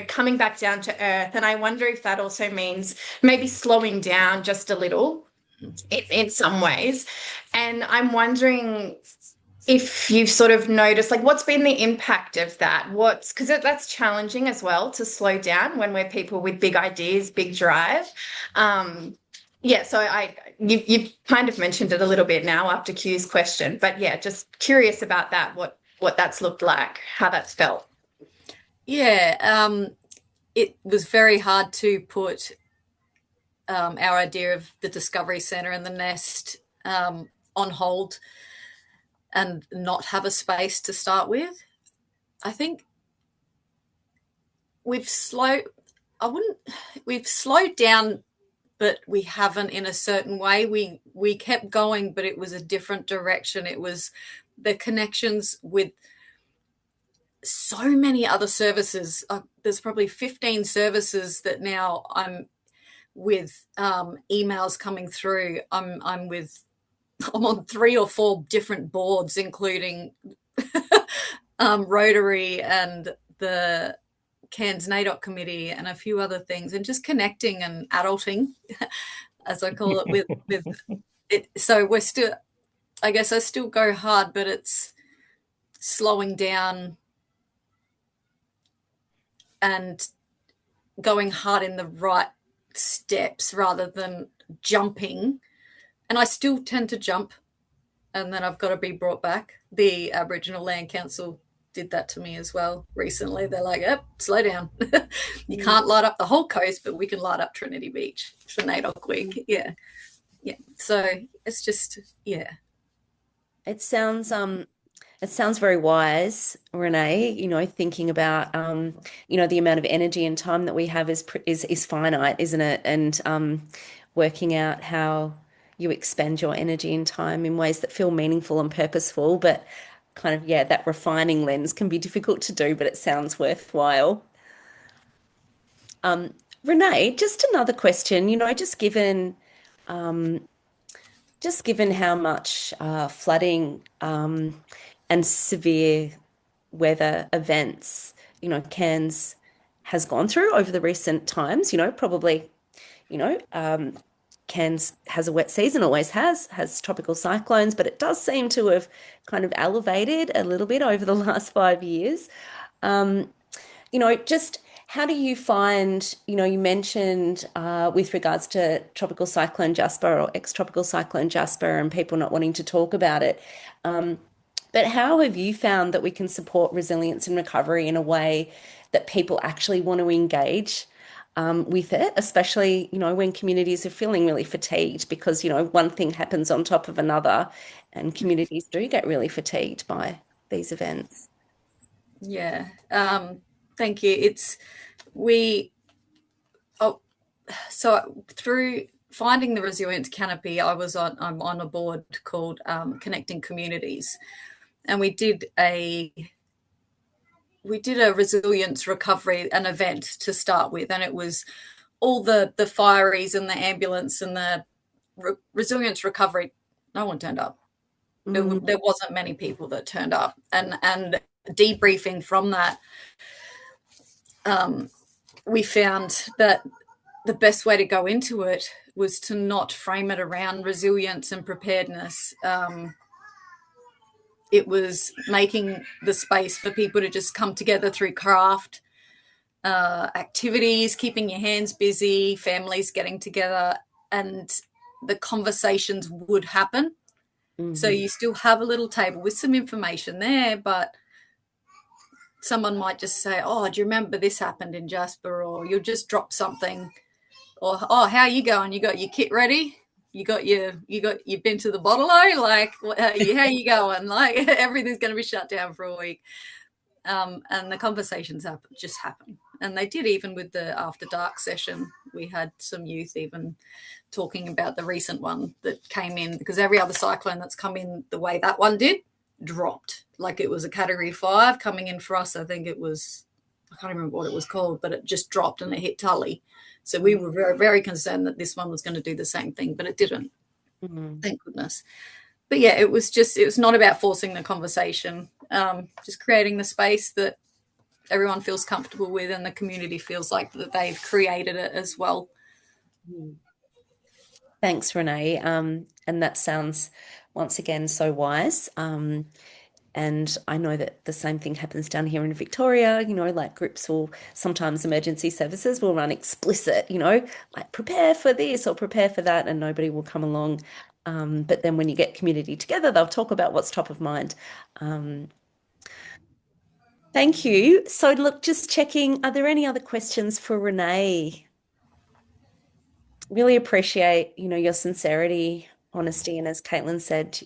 coming back down to earth. And I wonder if that also means maybe slowing down just a little in some ways. And I'm wondering if you've sort of noticed, like, what's been the impact of that? Because that's challenging as well to slow down when we're people with big ideas, big drive. Yeah, so you've kind of mentioned it a little bit now after Q's question, but yeah, just curious about that, what that's looked like, how that's felt. Yeah, it was very hard to put our idea of the Discovery Centre and the Nest on hold and not have a space to start with. I think we've slowed down, but we haven't in a certain way. We kept going, but it was a different direction. It was the connections with so many other services. There's probably 15 services that now I'm with, emails coming through. I'm on 3 or 4 different boards, including Rotary and the Cairns NAIDOC committee and a few other things, and just connecting and adulting, as I call it, with it. So we're still, I guess I still go hard, but it's slowing down and going hard in the right steps rather than jumping. And I still tend to jump, and then I've got to be brought back. The Aboriginal Land Council did that to me as well recently. They're like, "Yep, slow down. You can't light up the whole coast, but we can light up Trinity Beach for NAIDOC week." Yeah. So it's just, yeah. It sounds very wise, Renee, thinking about the amount of energy and time that we have is finite, isn't it? And working out how you expend your energy and time in ways that feel meaningful and purposeful, but kind of, yeah, that refining lens can be difficult to do, but it sounds worthwhile. Renee, just another question, just given how much flooding and severe weather events, Cairns has gone through over the recent times, probably, Cairns has a wet season, always has tropical cyclones, but it does seem to have kind of elevated a little bit over the last 5 years. Just how do you find, you mentioned with regards to Tropical Cyclone Jasper or ex-Tropical Cyclone Jasper and people not wanting to talk about it. But how have you found that we can support resilience and recovery in a way that people actually want to engage with it, especially, when communities are feeling really fatigued because, one thing happens on top of another and communities do get really fatigued by these events. Yeah. Thank you. We, oh, so through finding the resilience canopy, I'm on a board called Connecting Communities, and we did a resilience recovery, an event to start with, and it was all the fireys and the ambulance and the resilience recovery. No one turned up. There wasn't many people that turned up, and debriefing from that, we found that the best way to go into it was to not frame it around resilience and preparedness. It was making the space for people to just come together through craft, activities, keeping your hands busy, families getting together, and the conversations would happen. So you still have a little table with some information there, but someone might just say, "Oh, do you remember this happened in Jasper?" Or you'll just drop something, or "Oh, how are you going? You got your kit ready? You've been to the bottle-o? Like, how you going? Like, everything's going to be shut down for a week." And the conversations just happen. And they did, even with the after dark session. We had some youth even talking about the recent one that came in, because every other cyclone that's come in the way that one did dropped. Like, it was a category 5 coming in for us. I think it was, I can't remember what it was called, but it just dropped and it hit Tully. So we were very, very concerned that this one was going to do the same thing, but it didn't. Thank goodness. But yeah, it was not about forcing the conversation, just creating the space that everyone feels comfortable with and the community feels like that they've created it as well. Thanks, Renee. And that sounds, once again, so wise. And I know that the same thing happens down here in Victoria, like groups sometimes emergency services will run explicit, like prepare for this or prepare for that, and nobody will come along. But then when you get community together, they'll talk about what's top of mind. Thank you. So look, just checking, are there any other questions for Renee? Really appreciate, your sincerity, honesty, and as Caitlin said,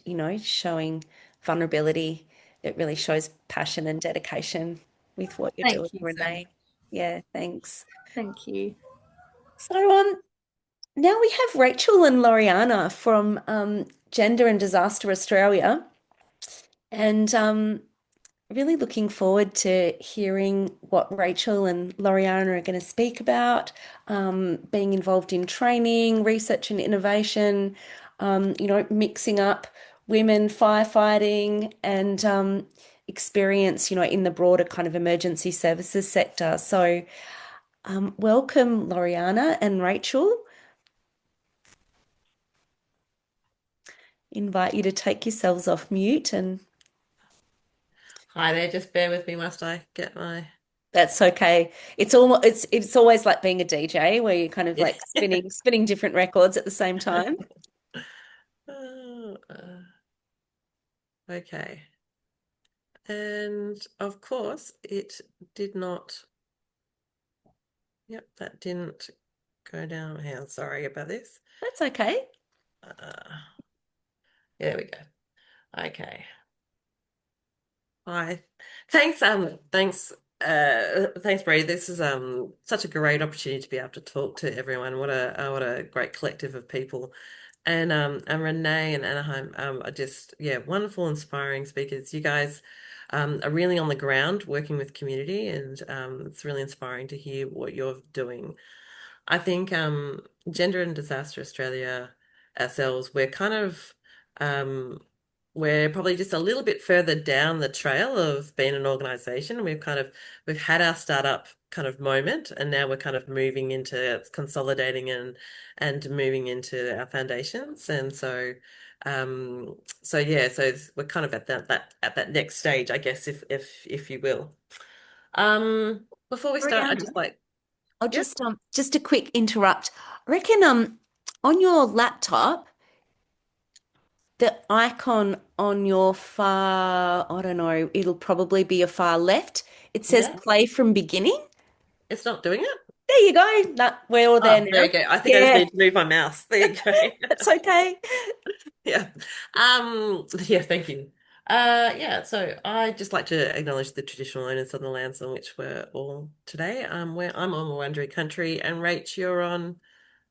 showing vulnerability. It really shows passion and dedication with what you're doing, Thank you so Renee. much. Yeah, thanks. Thank you. So now we have Rachel and Loriana from Gender and Disaster Australia, and really looking forward to hearing what Rachel and Loriana are going to speak about, being involved in training, research and innovation, mixing up women firefighting and experience, in the broader kind of emergency services sector. So welcome, Loriana and Rachel. Invite you to take yourselves off mute and Hi there, just bear with me whilst I get my that's okay. It's always like being a DJ where you're kind of like spinning different records at the same time. Oh, okay. And of course, it did not. Yep, that didn't go down. Hang on, sorry about this. That's okay. There we go. Okay. Hi. Thanks, thanks, Bree. This is such a great opportunity to be able to talk to everyone. What a great collective of people. And Renee and Anaheim are just, yeah, wonderful, inspiring speakers. You guys are really on the ground working with community, and it's really inspiring to hear what you're doing. I think Gender and Disaster Australia ourselves, we're probably just a little bit further down the trail of being an organization. We've had our startup kind of moment, and now we're kind of moving into consolidating and moving into our foundations. And we're kind of at that next stage, I guess, if you will. Before we start, I'd just like I'll just a quick interrupt. I reckon on your laptop, the icon on your far, I don't know, it'll probably be your far left. It says Yeah. play from beginning. It's not doing it? There you go. No, we're all there Oh, there now. you go. I think I just Yeah, need to move my mouse. There you go. that's okay. Yeah. Yeah, thank you. Yeah, so I'd just like to acknowledge the traditional owners of the lands on which we're all today. Where I'm on Wurundjeri country, and Rach, you're on.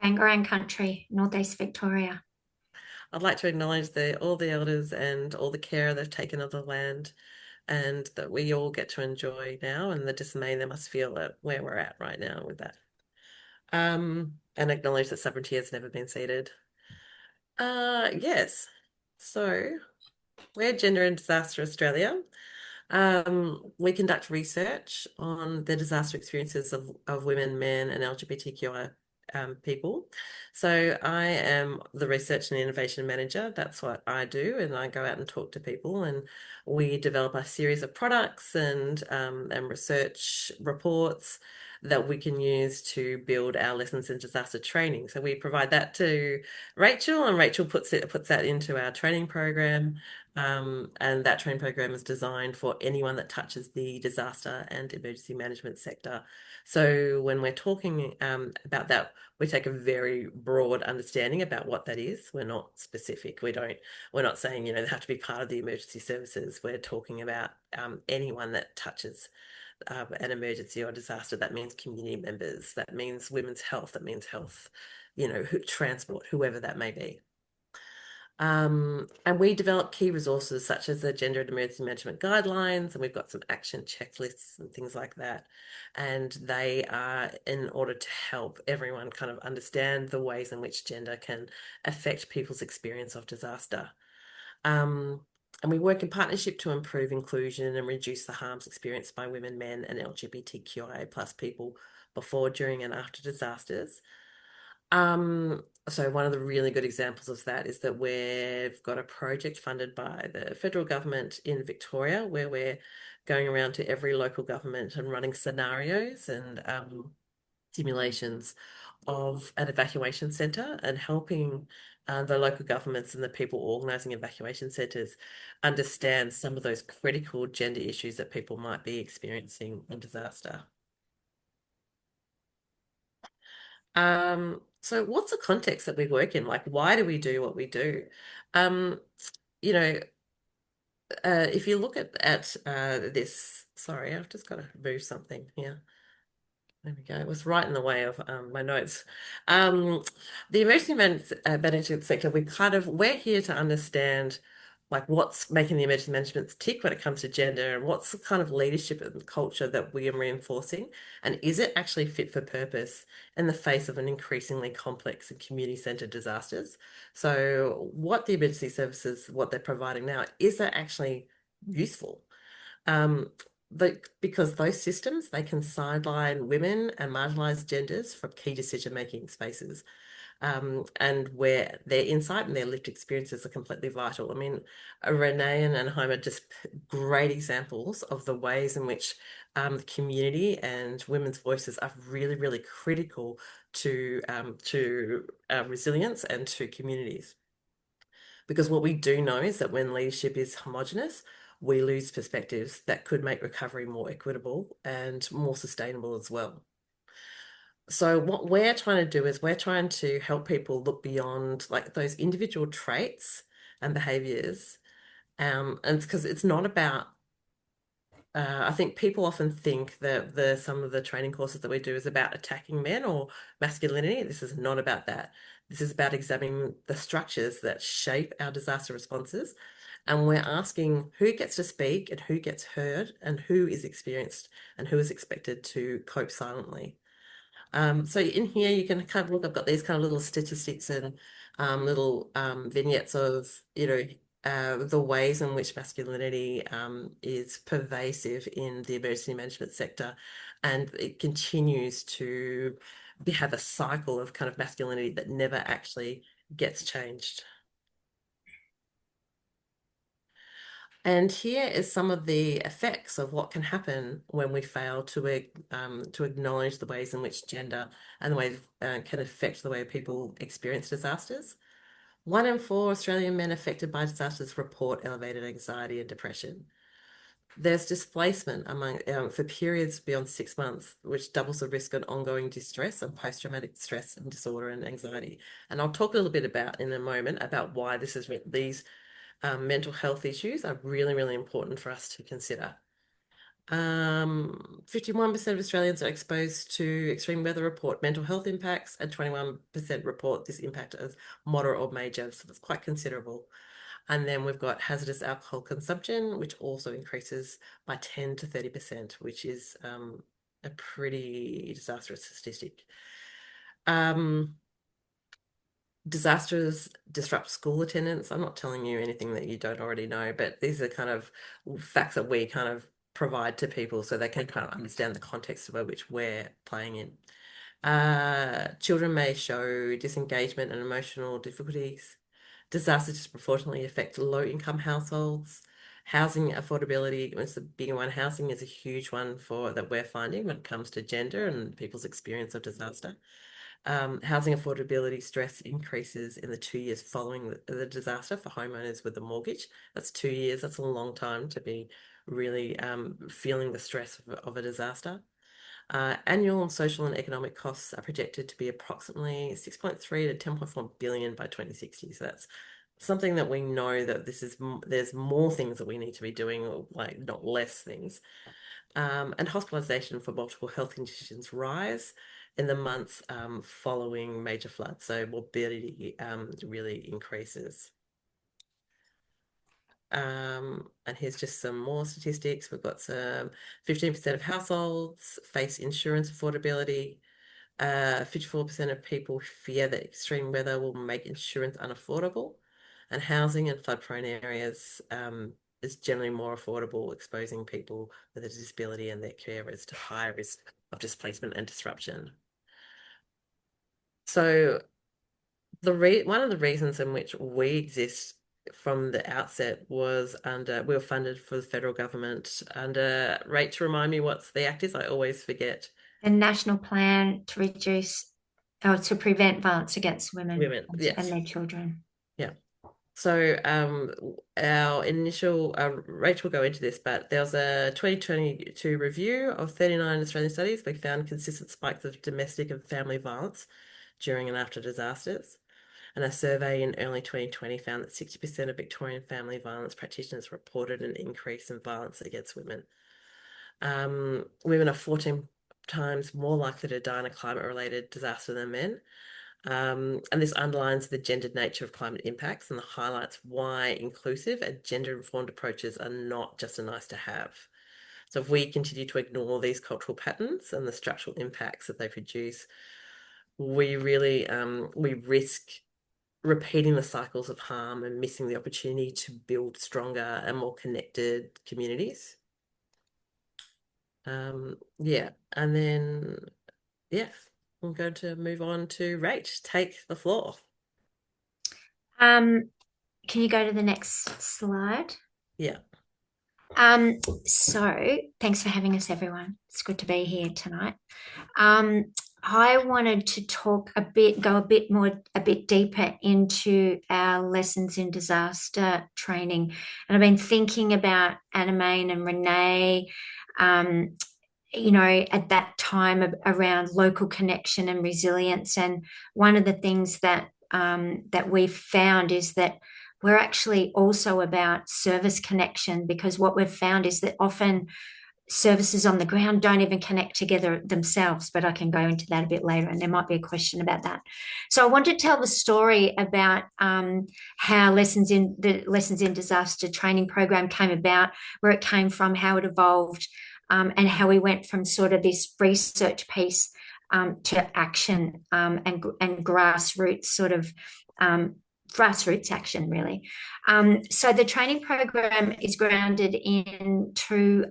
Bangarang country, Northeast Victoria. I'd like to acknowledge all the elders and all the care they've taken of the land, and that we all get to enjoy now, and the dismay they must feel at where we're at right now with that. And acknowledge that sovereignty has never been ceded. Yes. So we're Gender and Disaster Australia. We conduct research on the disaster experiences of women, men, and LGBTQI people. So I am the research and innovation manager. That's what I do, and I go out and talk to people, and we develop a series of products and research reports that we can use to build our lessons in disaster training. So we provide that to Rachel, and Rachel puts that into our training program. And that training program is designed for anyone that touches the disaster and emergency management sector. So when we're talking about that, we take a very broad understanding about what that is. We're not specific. We're not saying, they have to be part of the emergency services. We're talking about anyone that touches an emergency or disaster. That means community members. That means women's health. That means health, transport, whoever that may be. And we develop key resources such as the Gender and Emergency Management Guidelines, and we've got some action checklists and things like that. And they are in order to help everyone kind of understand the ways in which gender can affect people's experience of disaster. And we work in partnership to improve inclusion and reduce the harms experienced by women, men, and LGBTQIA plus people before, during, and after disasters. So one of the really good examples of that is that we've got a project funded by the federal government in Victoria, where we're going around to every local government and running scenarios and simulations of an evacuation centre, and helping the local governments and the people organising evacuation centres understand some of those critical gender issues that people might be experiencing in disaster. So what's the context that we work in? Like, why do we do what we do? Um, you know, if you look at this, sorry, I've just got to move something here. There we go. It was right in the way of my notes. The emergency management sector, we're here to understand like what's making the emergency management tick when it comes to gender, and what's the kind of leadership and culture that we are reinforcing, and is it actually fit for purpose in the face of an increasingly complex and community-centered disasters? So what the emergency services, what they're providing now, is that actually useful? Because those systems, they can sideline women and marginalized genders from key decision-making spaces, and where their insight and their lived experiences are completely vital. I mean, Renee and Anaheim are just great examples of the ways in which the community and women's voices are really, really critical to resilience and to communities. Because what we do know is that when leadership is homogenous, we lose perspectives that could make recovery more equitable and more sustainable as well. So what we're trying to do is we're trying to help people look beyond like those individual traits and behaviors. And it's because it's not about I think people often think that some of the training courses that we do is about attacking men or masculinity. This is not about that. This is about examining the structures that shape our disaster responses. And we're asking who gets to speak and who gets heard and who is experienced and who is expected to cope silently. So in here you can kind of look, I've got these kind of little statistics and little vignettes of, the ways in which masculinity is pervasive in the emergency management sector, and it continues to have a cycle of kind of masculinity that never actually gets changed. And here is some of the effects of what can happen when we fail to acknowledge the ways in which gender and the way can affect the way people experience disasters. 1 in 4 Australian men affected by disasters report elevated anxiety and depression. There's displacement among for periods beyond 6 months, which doubles the risk of ongoing distress and post-traumatic stress and disorder and anxiety. And I'll talk a little bit about in a moment about why these mental health issues are really, really important for us to consider. 51% of Australians are exposed to extreme weather report mental health impacts, and 21% report this impact as moderate or major. So that's quite considerable. And then we've got hazardous alcohol consumption, which also increases by 10 to 30%, which is a pretty disastrous statistic. Disasters disrupt school attendance. I'm not telling you anything that you don't already know, but these are kind of facts that we kind of provide to people so they can kind of understand the context by which we're playing in. Children may show disengagement and emotional difficulties. Disasters disproportionately affect low-income households. Housing affordability is the bigger one. Housing is a huge one that we're finding when it comes to gender and people's experience of disaster. Housing affordability stress increases in the 2 years following the disaster for homeowners with a mortgage. That's 2 years. That's a long time to be really feeling the stress of a disaster. Annual social and economic costs are projected to be approximately 6.3 to 10.4 billion by 2060. So that's something that we know that there's more things that we need to be doing, like not less things. And hospitalisation for multiple health conditions rise in the months following major floods. So morbidity really increases. And here's just some more statistics. We've got some 15% of households face insurance affordability. 54% of people fear that extreme weather will make insurance unaffordable. And housing in flood-prone areas is generally more affordable, exposing people with a disability and their carers to higher risk of displacement and disruption. So one of the reasons in which we exist from the outset was we were funded for the federal government under, Rach, remind me what the act is, I always forget. The National Plan to reduce or to prevent violence against women yes. and their children. Yeah. So our initial, Rach will go into this, but there was a 2022 review of 39 Australian studies. We found consistent spikes of domestic and family violence during and after disasters. And a survey in early 2020 found that 60% of Victorian family violence practitioners reported an increase in violence against women. Women are 14 times more likely to die in a climate-related disaster than men. And this underlines the gendered nature of climate impacts and highlights why inclusive and gender-informed approaches are not just a nice to have. So if we continue to ignore these cultural patterns and the structural impacts that they produce, we really we risk repeating the cycles of harm and missing the opportunity to build stronger and more connected communities. Yeah, and then, yeah, I'm going to move on to Rach. Take the floor. Can you go to the next slide? Yeah. So thanks for having us, everyone. It's good to be here tonight. I wanted to go a bit deeper into our lessons in disaster training. And I've been thinking about Anna-Main and Renee, at that time around local connection and resilience. And one of the things that we've found is that we're actually also about service connection, because what we've found is that often services on the ground don't even connect together themselves, but I can go into that a bit later, and there might be a question about that. So I want to tell the story about how Lessons in Disaster training program came about, where it came from, how it evolved, and how we went from sort of this research piece to action and grassroots sort of grassroots action, really. So the training program is grounded in two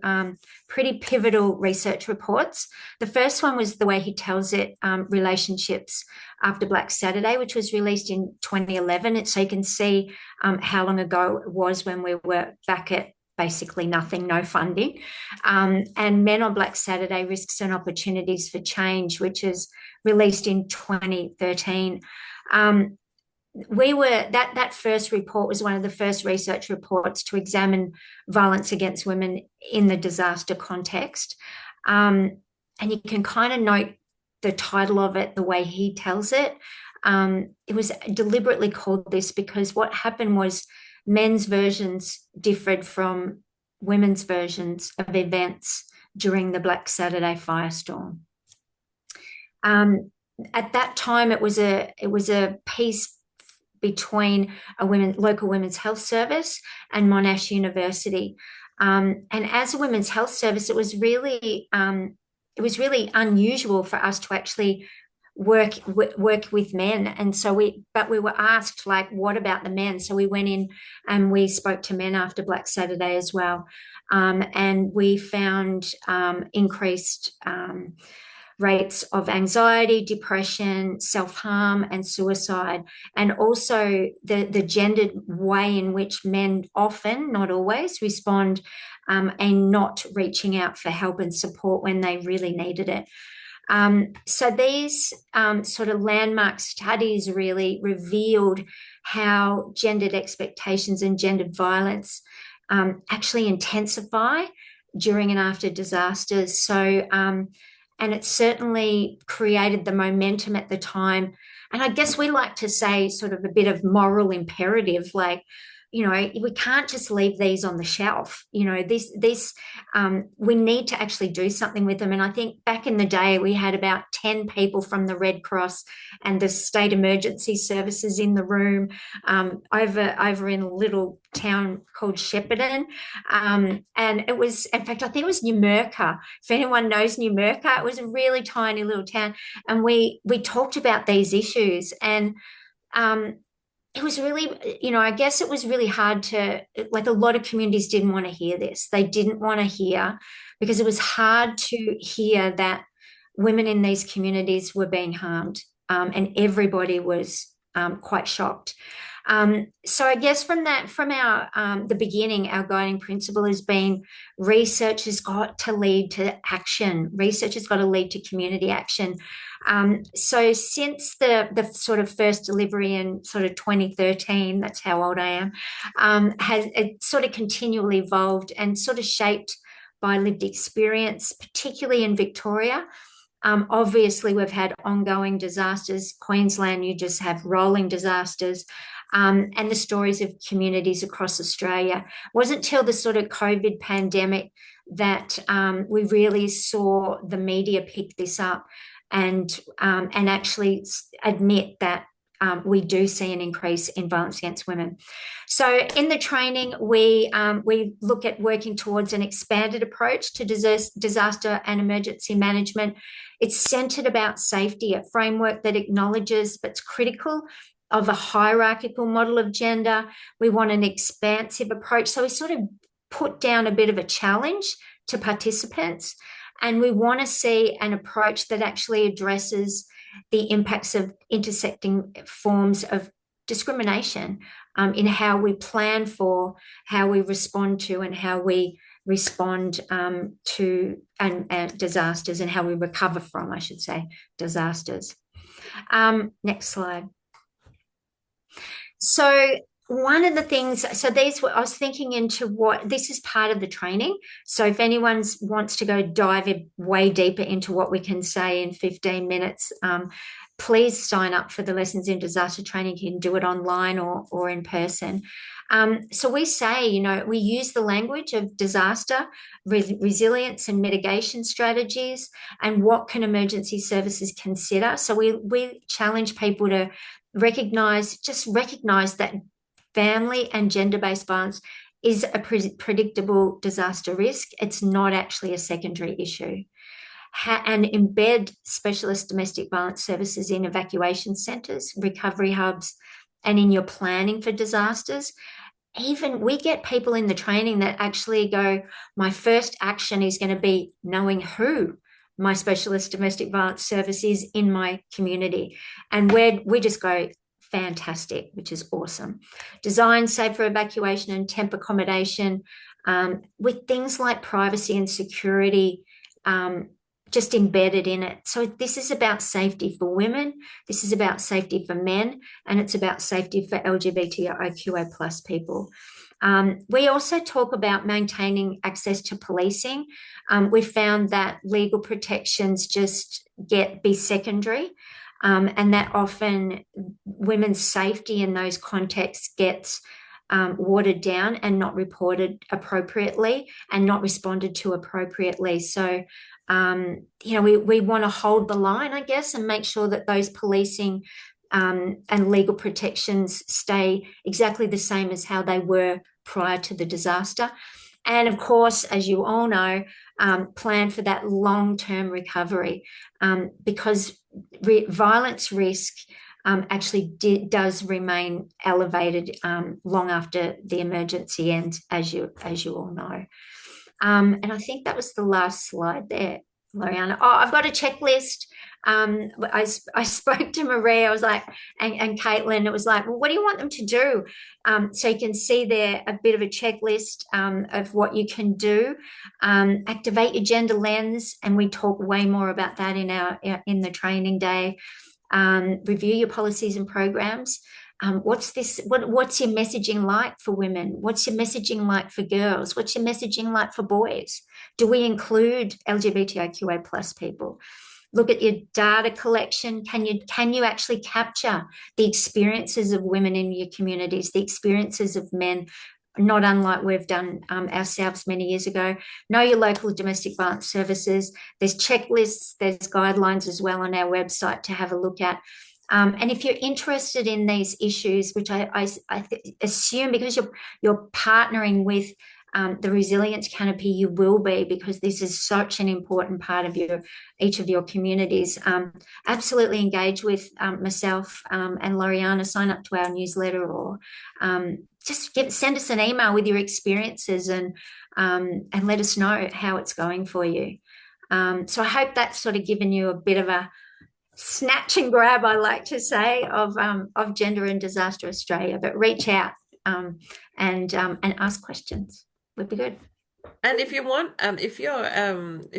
pretty pivotal research reports. The first one was The Way He Tells It, Relationships After Black Saturday, which was released in 2011. And so you can see how long ago it was when we were back at basically nothing, no funding. And Men on Black Saturday, Risks and Opportunities for Change, which is released in 2013. that first report was one of the first research reports to examine violence against women in the disaster context. And you can kind of note the title of it, the way he tells it. It was deliberately called this because what happened was men's versions differed from women's versions of events during the Black Saturday firestorm. At that time, it was a piece between a local women's health service and Monash University. And as a women's health service, it was really unusual for us to actually work with men. And so we were asked, like, what about the men? So we went in and we spoke to men after Black Saturday as well. And we found increased rates of anxiety, depression, self-harm, and suicide, and also the gendered way in which men often, not always, respond and not reaching out for help and support when they really needed it. So these sort of landmark studies really revealed how gendered expectations and gendered violence actually intensify during and after disasters. So and it certainly created the momentum at the time. And I guess we like to say sort of a bit of moral imperative, like, we can't just leave these on the shelf. We need to actually do something with them. And I think back in the day, we had about 10 people from the Red Cross and the state emergency services in the room over in a little town called Shepparton. And it was, in fact, I think it was Numurkah. If anyone knows Numurkah, it was a really tiny little town. And we talked about these issues, and it was really, I guess it was really hard to, like, a lot of communities didn't want to hear this. They didn't want to hear, because it was hard to hear that women in these communities were being harmed, and everybody was quite shocked. So I guess from our the beginning, our guiding principle has been research has got to lead to action. Research has got to lead to community action. So since the sort of first delivery in sort of 2013, that's how old I am, has it sort of continually evolved and sort of shaped by lived experience, particularly in Victoria. Obviously, we've had ongoing disasters. Queensland, you just have rolling disasters. And the stories of communities across Australia. It wasn't until the sort of COVID pandemic that we really saw the media pick this up and actually admit that we do see an increase in violence against women. So in the training, we look at working towards an expanded approach to disaster and emergency management. It's centred about safety, a framework that acknowledges but's critical of a hierarchical model of gender. We want an expansive approach. So we sort of put down a bit of a challenge to participants, and we want to see an approach that actually addresses the impacts of intersecting forms of discrimination in how we plan for, how we respond to, and how we respond to and disasters, and how we recover from, I should say, disasters. Next slide. So one of the things, I was thinking into what, this is part of the training. So if anyone wants to go dive way deeper into what we can say in 15 minutes, please sign up for the Lessons in Disaster Training. You can do it online or in person. So we say, we use the language of disaster, resilience and mitigation strategies, and what can emergency services consider. So we challenge people to recognize that family and gender-based violence is a predictable disaster risk. It's not actually a secondary issue. And embed specialist domestic violence services in evacuation centres, recovery hubs, and in your planning for disasters. Even we get people in the training that actually go, my first action is going to be knowing who my specialist domestic violence service is in my community. And we just go, fantastic, which is awesome. Design safer evacuation and temp accommodation with things like privacy and security just embedded in it. So this is about safety for women, this is about safety for men, and it's about safety for LGBTIQA plus people. We also talk about maintaining access to policing. We found that legal protections just be secondary, and that often women's safety in those contexts gets watered down and not reported appropriately and not responded to appropriately. So, we want to hold the line, I guess, and make sure that those policing and legal protections stay exactly the same as how they were prior to the disaster. And of course, as you all know, plan for that long-term recovery, because violence risk actually does remain elevated long after the emergency ends, as you all know. And I think that was the last slide there, Loriana. Oh, I've got a checklist. I spoke to Marie. I was like, and Caitlin. It was like, well, what do you want them to do? So you can see there a bit of a checklist of what you can do. Activate your gender lens, and we talk way more about that in the training day. Review your policies and programs. What's your messaging like for women? What's your messaging like for girls? What's your messaging like for boys? Do we include LGBTIQA plus people? Look at your data collection. Can you actually capture the experiences of women in your communities, the experiences of men, not unlike we've done ourselves many years ago? Know your local domestic violence services. There's checklists, there's guidelines as well on our website to have a look at. And if you're interested in these issues, which I assume because you're partnering with the resilience canopy, you will be, because this is such an important part of each of your communities. Absolutely engage with myself and Loriana. Sign up to our newsletter, or just send us an email with your experiences and let us know how it's going for you. So I hope that's sort of given you a bit of a snatch and grab, I like to say, of Gender and Disaster Australia. But reach out and ask questions. Would be good. And if you want, if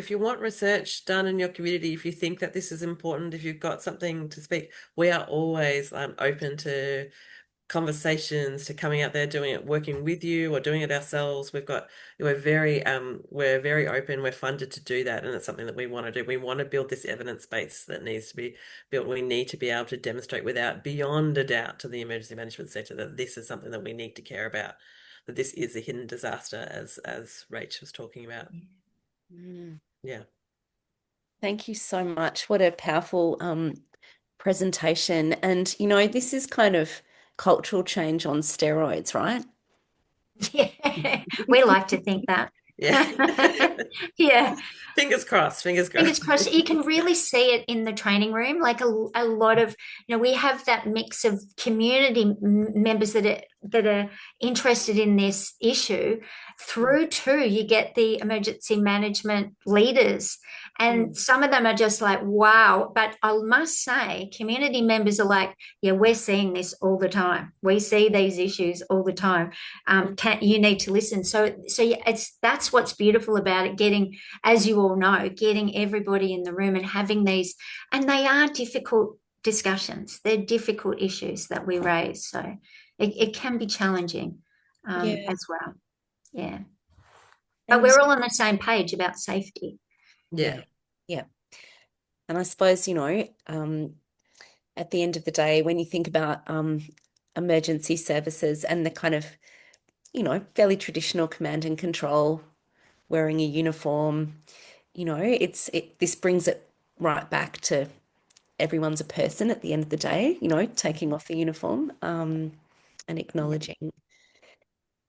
you want research done in your community, if you think that this is important, if you've got something to speak, we are always open to conversations, to coming out there, doing it, working with you, or doing it ourselves. We're very open. We're funded to do that, and it's something that we want to do. We want to build this evidence base that needs to be built. We need to be able to demonstrate without beyond a doubt to the emergency management sector that this is something that we need to care about, that this is a hidden disaster, as Rach was talking about. Yeah. Thank you so much. What a powerful presentation. And, this is kind of cultural change on steroids, right? Yeah, we like to think that. Yeah. Yeah. Fingers crossed. Fingers crossed. You can really see it in the training room. Like a lot of, we have that mix of community members that are interested in this issue, through to you get the emergency management leaders. And some of them are just like, wow. But I must say, community members are like, yeah, we're seeing this all the time. We see these issues all the time. You need to listen. So yeah, that's what's beautiful about it, getting, as you all know, getting everybody in the room and having these, and they are difficult discussions. They're difficult issues that we raise. So it can be challenging as well. Yeah. But we're all on the same page about safety. Yeah. And I suppose, at the end of the day, when you think about emergency services and the kind of, fairly traditional command and control, wearing a uniform, this brings it right back to everyone's a person at the end of the day, taking off the uniform and acknowledging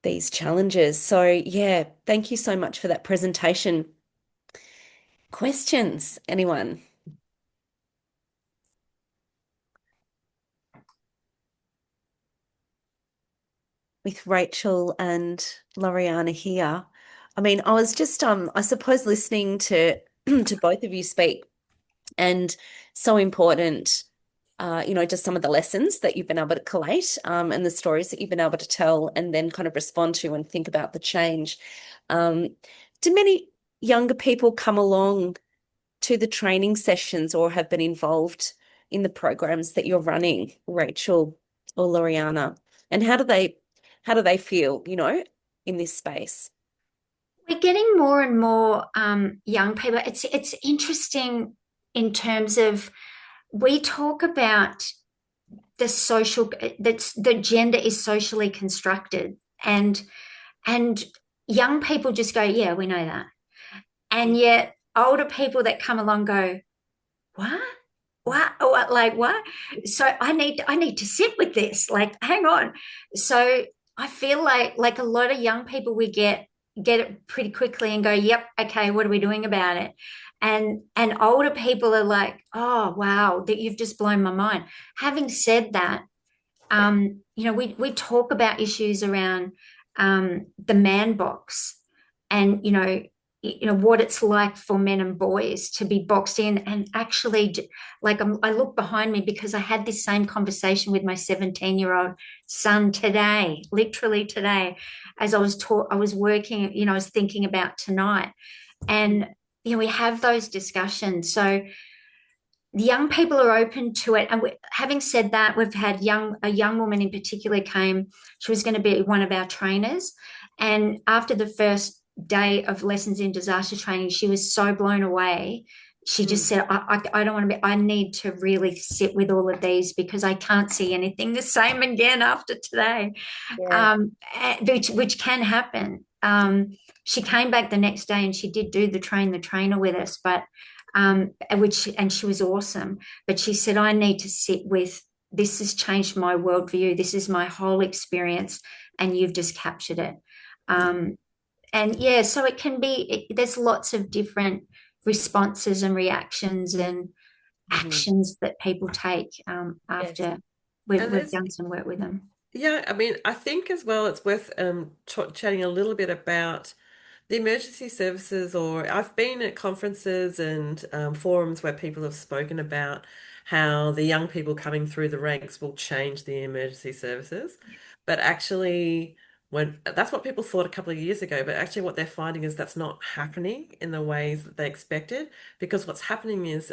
these challenges. So yeah, thank you so much for that presentation. Questions, anyone? With Rachel and Loriana here. I mean, I was just, I suppose, listening to to both of you speak, and so important, just some of the lessons that you've been able to collate, and the stories that you've been able to tell, and then kind of respond to and think about the change. Do many younger people come along to the training sessions or have been involved in the programs that you're running, Rachel or Loriana? And how do they feel, in this space? We're getting more and more young people. It's interesting in terms of, we talk about the gender is socially constructed, and young people just go, yeah, we know that. And yet older people that come along go, what, like what? So I need to sit with this, like, hang on. So I feel like a lot of young people, we get it pretty quickly and go, yep, okay, what are we doing about it? And older people are like, oh wow, that you've just blown my mind. Having said that, we talk about issues around the man box, and what it's like for men and boys to be boxed in. And actually, like, I look behind me because I had this same conversation with my 17-year-old son today, literally today, as I was working, I was thinking about tonight. And we have those discussions. So the young people are open to it. And having said that, we've had a young woman in particular came. She was going to be one of our trainers, and after the first day of lessons in disaster training, she was so blown away. She just said, I don't want to be, I need to really sit with all of these because I can't see anything the same again after today. Yeah. Which can happen. She came back the next day and she did do the trainer with us, but and she was awesome. But she said, I need to sit with, this has changed my worldview. This is my whole experience, and you've just captured it. And yeah, so it can be, there's lots of different responses and reactions and actions that people take after we've done some work with them. Yeah, I mean, I think as well it's worth chatting a little bit about the emergency services, or I've been at conferences and forums where people have spoken about how the young people coming through the ranks will change the emergency services. But actually, when that's what people thought a couple of years ago, but actually what they're finding is that's not happening in the ways that they expected, because what's happening is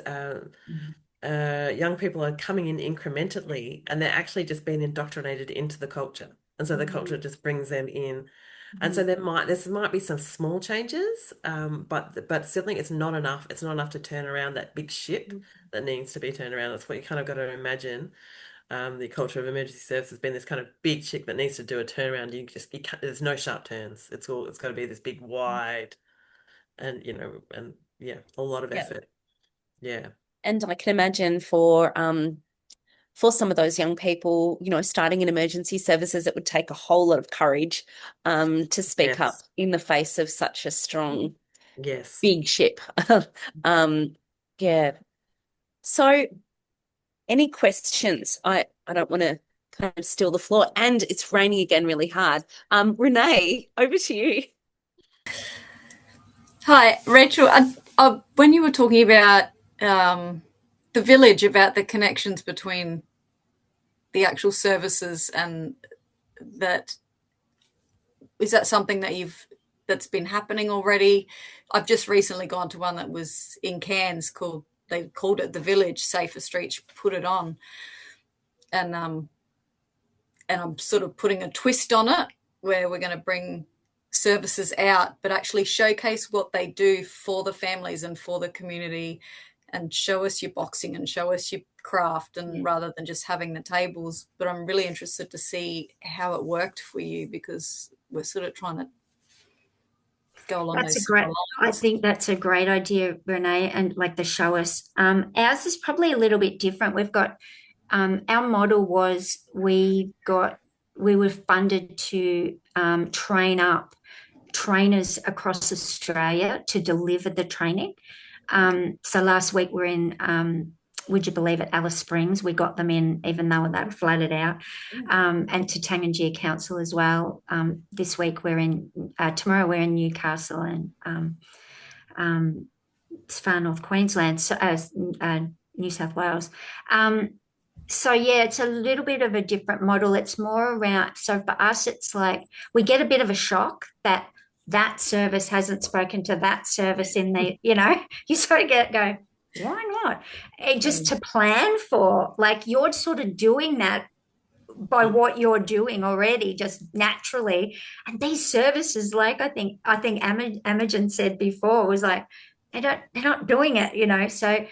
young people are coming in incrementally and they're actually just being indoctrinated into the culture. And so the culture just brings them in. And so there might be some small changes, but certainly it's not enough. It's not enough to turn around that big ship that needs to be turned around. That's what you kind of got to imagine. The culture of emergency services being this kind of big ship that needs to do a turnaround. There's no sharp turns. It's got to be this big wide, and a lot of effort. Yeah. And I can imagine for some of those young people, starting in emergency services, it would take a whole lot of courage to speak up in the face of such a strong, big ship. Yeah. So any questions? I don't want to kind of steal the floor, and it's raining again really hard. Renee, over to you. Hi, Rachel. When you were talking about the village, about the connections between the actual services, and that, is that something that's been happening already? I've just recently gone to one that was in Cairns they called it the Village, Safer Streets Put It On, and I'm sort of putting a twist on it where we're going to bring services out, but actually showcase what they do for the families and for the community, and show us your boxing and show us your craft, and rather than just having the tables. But I'm really interested to see how it worked for you, because we're sort of trying to go along those lines. I think that's a great idea, Renee, and like the show us. Ours is probably a little bit different. We've got our model was we were funded to train up trainers across Australia to deliver the training. So last week we're in, would you believe it, Alice Springs. We got them in even though they were flooded out, and to Tangier Council as well. This week tomorrow we're in Newcastle and it's far north Queensland, so New South Wales. So yeah, it's a little bit of a different model. It's more around, so for us, it's like we get a bit of a shock that that service hasn't spoken to that service in the, you sort of go, why not? Just to plan for, like, you're sort of doing that by what you're doing already, just naturally. And these services, like I think Imogen said before, was like, they're not doing it. So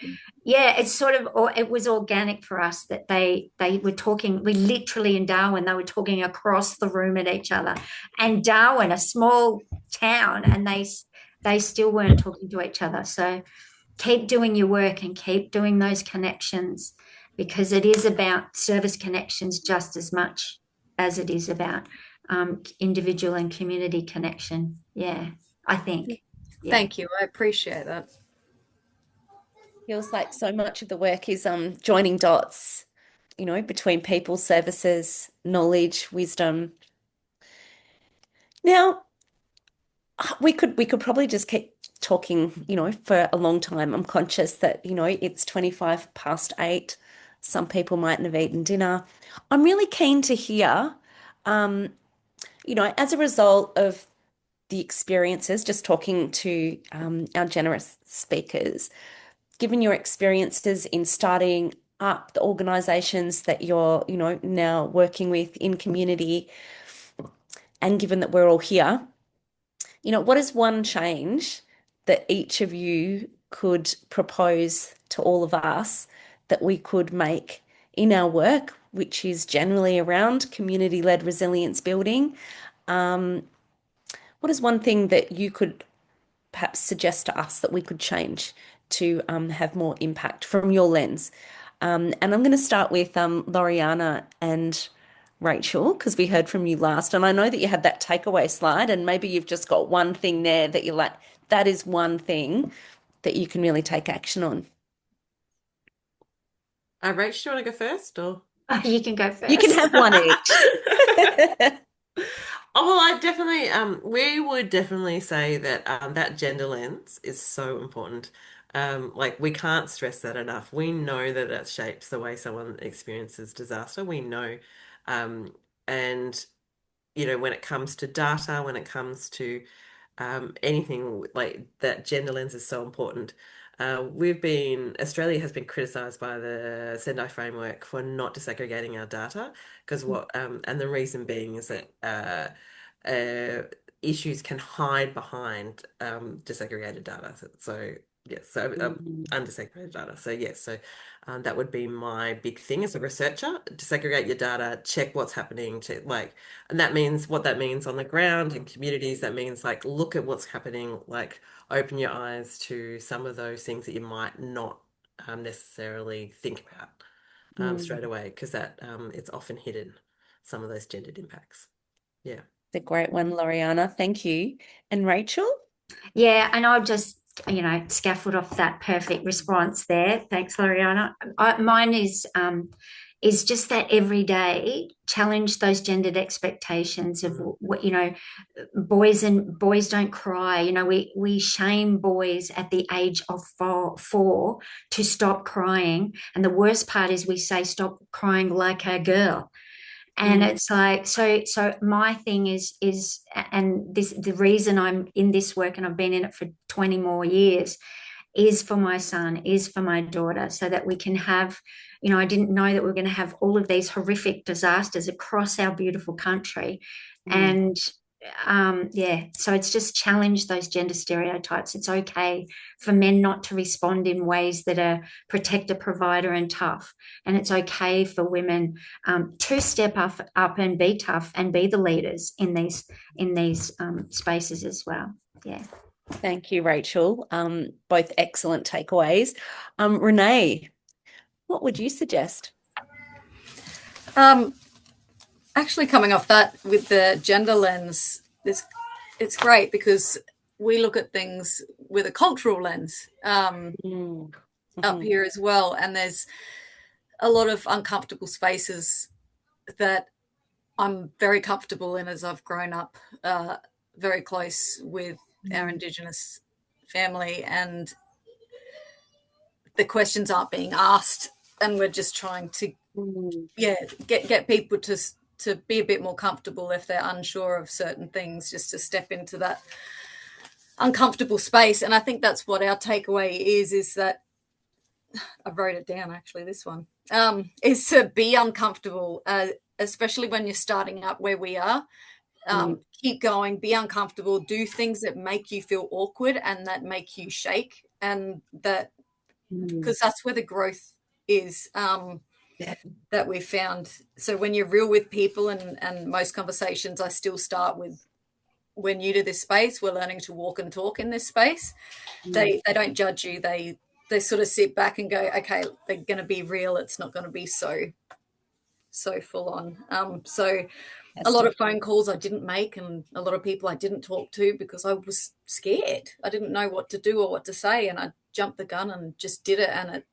yeah, it's sort of, or it was organic for us that they were talking. We literally, in Darwin, they were talking across the room at each other, and Darwin, a small town, and they still weren't talking to each other. So keep doing your work and keep doing those connections, because it is about service connections just as much as it is about individual and community connection. Yeah, I think. Yeah. Thank you. I appreciate that. Feels like so much of the work is joining dots, between people, services, knowledge, wisdom. Now, we could probably just keep talking, for a long time. I'm conscious that, it's 25 past 8. Some people mightn't have eaten dinner. I'm really keen to hear, as a result of the experiences, just talking to our generous speakers, given your experiences in starting up the organizations that you're, now working with in community, and given that we're all here, what is one change that each of you could propose to all of us that we could make in our work, which is generally around community-led resilience building? What is one thing that you could perhaps suggest to us that we could change to have more impact from your lens? And I'm going to start with Loriana and Rachel, because we heard from you last. And I know that you had that takeaway slide, and maybe you've just got one thing there that you're like, that is one thing that you can really take action on. Rach, do you want to go first, or? Oh, you can go first. You can have one each. Oh, well, I definitely, we would definitely say that that gender lens is so important. Like, we can't stress that enough. We know that it shapes the way someone experiences disaster. We know, and when it comes to data, when it comes to anything like that, gender lens is so important. Australia has been criticised by the Sendai framework for not disaggregating our data, because and the reason being is that issues can hide behind disaggregated data. So yes, so undisaggregated data. So yes, so that would be my big thing as a researcher: disaggregate your data, check what's happening, and that means what that means on the ground in communities. That means, like, look at what's happening, like, open your eyes to some of those things that you might not necessarily think about straight away, because that it's often hidden, some of those gendered impacts. Yeah. The great one, Loriana. Thank you. And Rachel? Yeah, and I'll just, scaffold off that perfect response there. Thanks, Loriana. Mine is just that every day challenge those gendered expectations of what, boys don't cry. We shame boys at the age of four to stop crying, and the worst part is we say stop crying like a girl. And it's like, so my thing is, and the reason I'm in this work, and I've been in it for 20 more years, is for my son, is for my daughter, so that we can have, I didn't know that we are going to have all of these horrific disasters across our beautiful country. And so it's just challenge those gender stereotypes. It's okay for men not to respond in ways that are protector, provider, and tough. And it's okay for women to step up and be tough and be the leaders in these spaces as well. Yeah. Thank you, Rachel. Both excellent takeaways. Renee, what would you suggest? Actually, coming off that with the gender lens, it's great because we look at things with a cultural lens up here as well. And there's a lot of uncomfortable spaces that I'm very comfortable in as I've grown up very close with our Indigenous family, and the questions aren't being asked, and we're just trying to get people to to be a bit more comfortable if they're unsure of certain things, just to step into that uncomfortable space. And I think that's what our takeaway is that I wrote it down, actually, this one, is to be uncomfortable, especially when you're starting up where we are. Keep going, be uncomfortable, do things that make you feel awkward and that make you shake, and that because that's where the growth is, that we've found. So when you're real with people, and most conversations I still start with, we're new to this space, we're learning to walk and talk in this space. They don't judge you, they sort of sit back and go, okay, they're going to be real, it's not going to be so full on. So a lot of phone calls I didn't make, and a lot of people I didn't talk to because I was scared. I didn't know what to do or what to say, and I jumped the gun and just did it, and it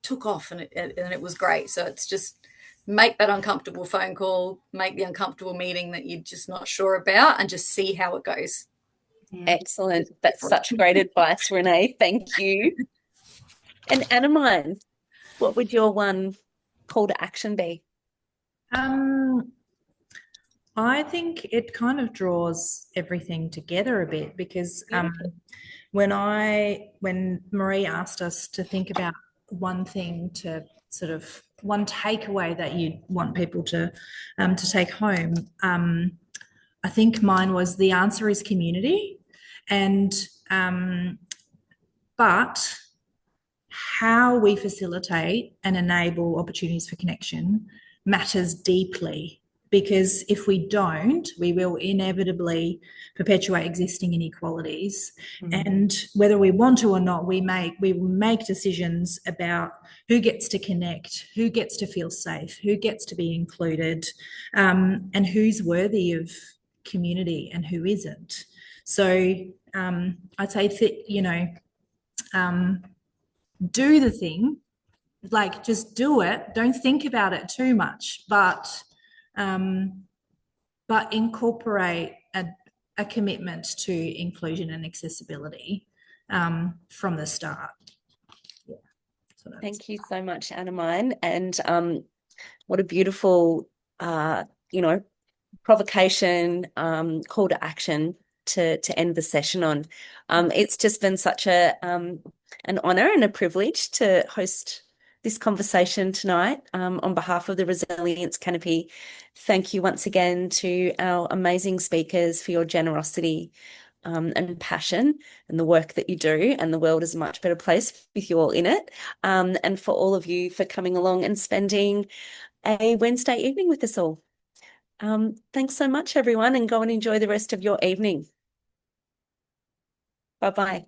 took off, and it was great. So it's just make that uncomfortable phone call, make the uncomfortable meeting that you're just not sure about, and just see how it goes. Excellent. That's such great advice, Renee. Thank you. And Anna, what would your one call to action be? I think it kind of draws everything together a bit, because when Marie asked us to think about one thing, to sort of one takeaway that you want people to take home, I think mine was the answer is community, and but how we facilitate and enable opportunities for connection matters deeply, because if we don't, we will inevitably perpetuate existing inequalities. And whether we want to or not, we make decisions about who gets to connect, who gets to feel safe, who gets to be included, and who's worthy of community and who isn't. So I'd say do the thing, like just do it, don't think about it too much, but incorporate a commitment to inclusion and accessibility from the start. Thank you so much, Anna, and what a beautiful provocation, call to action to end the session on. It's just been such an honour and a privilege to host this conversation tonight. On behalf of the Resilience Canopy, thank you once again to our amazing speakers for your generosity and passion and the work that you do, and the world is a much better place with you all in it. And for all of you for coming along and spending a Wednesday evening with us all. Thanks so much, everyone, and go and enjoy the rest of your evening. Bye-bye.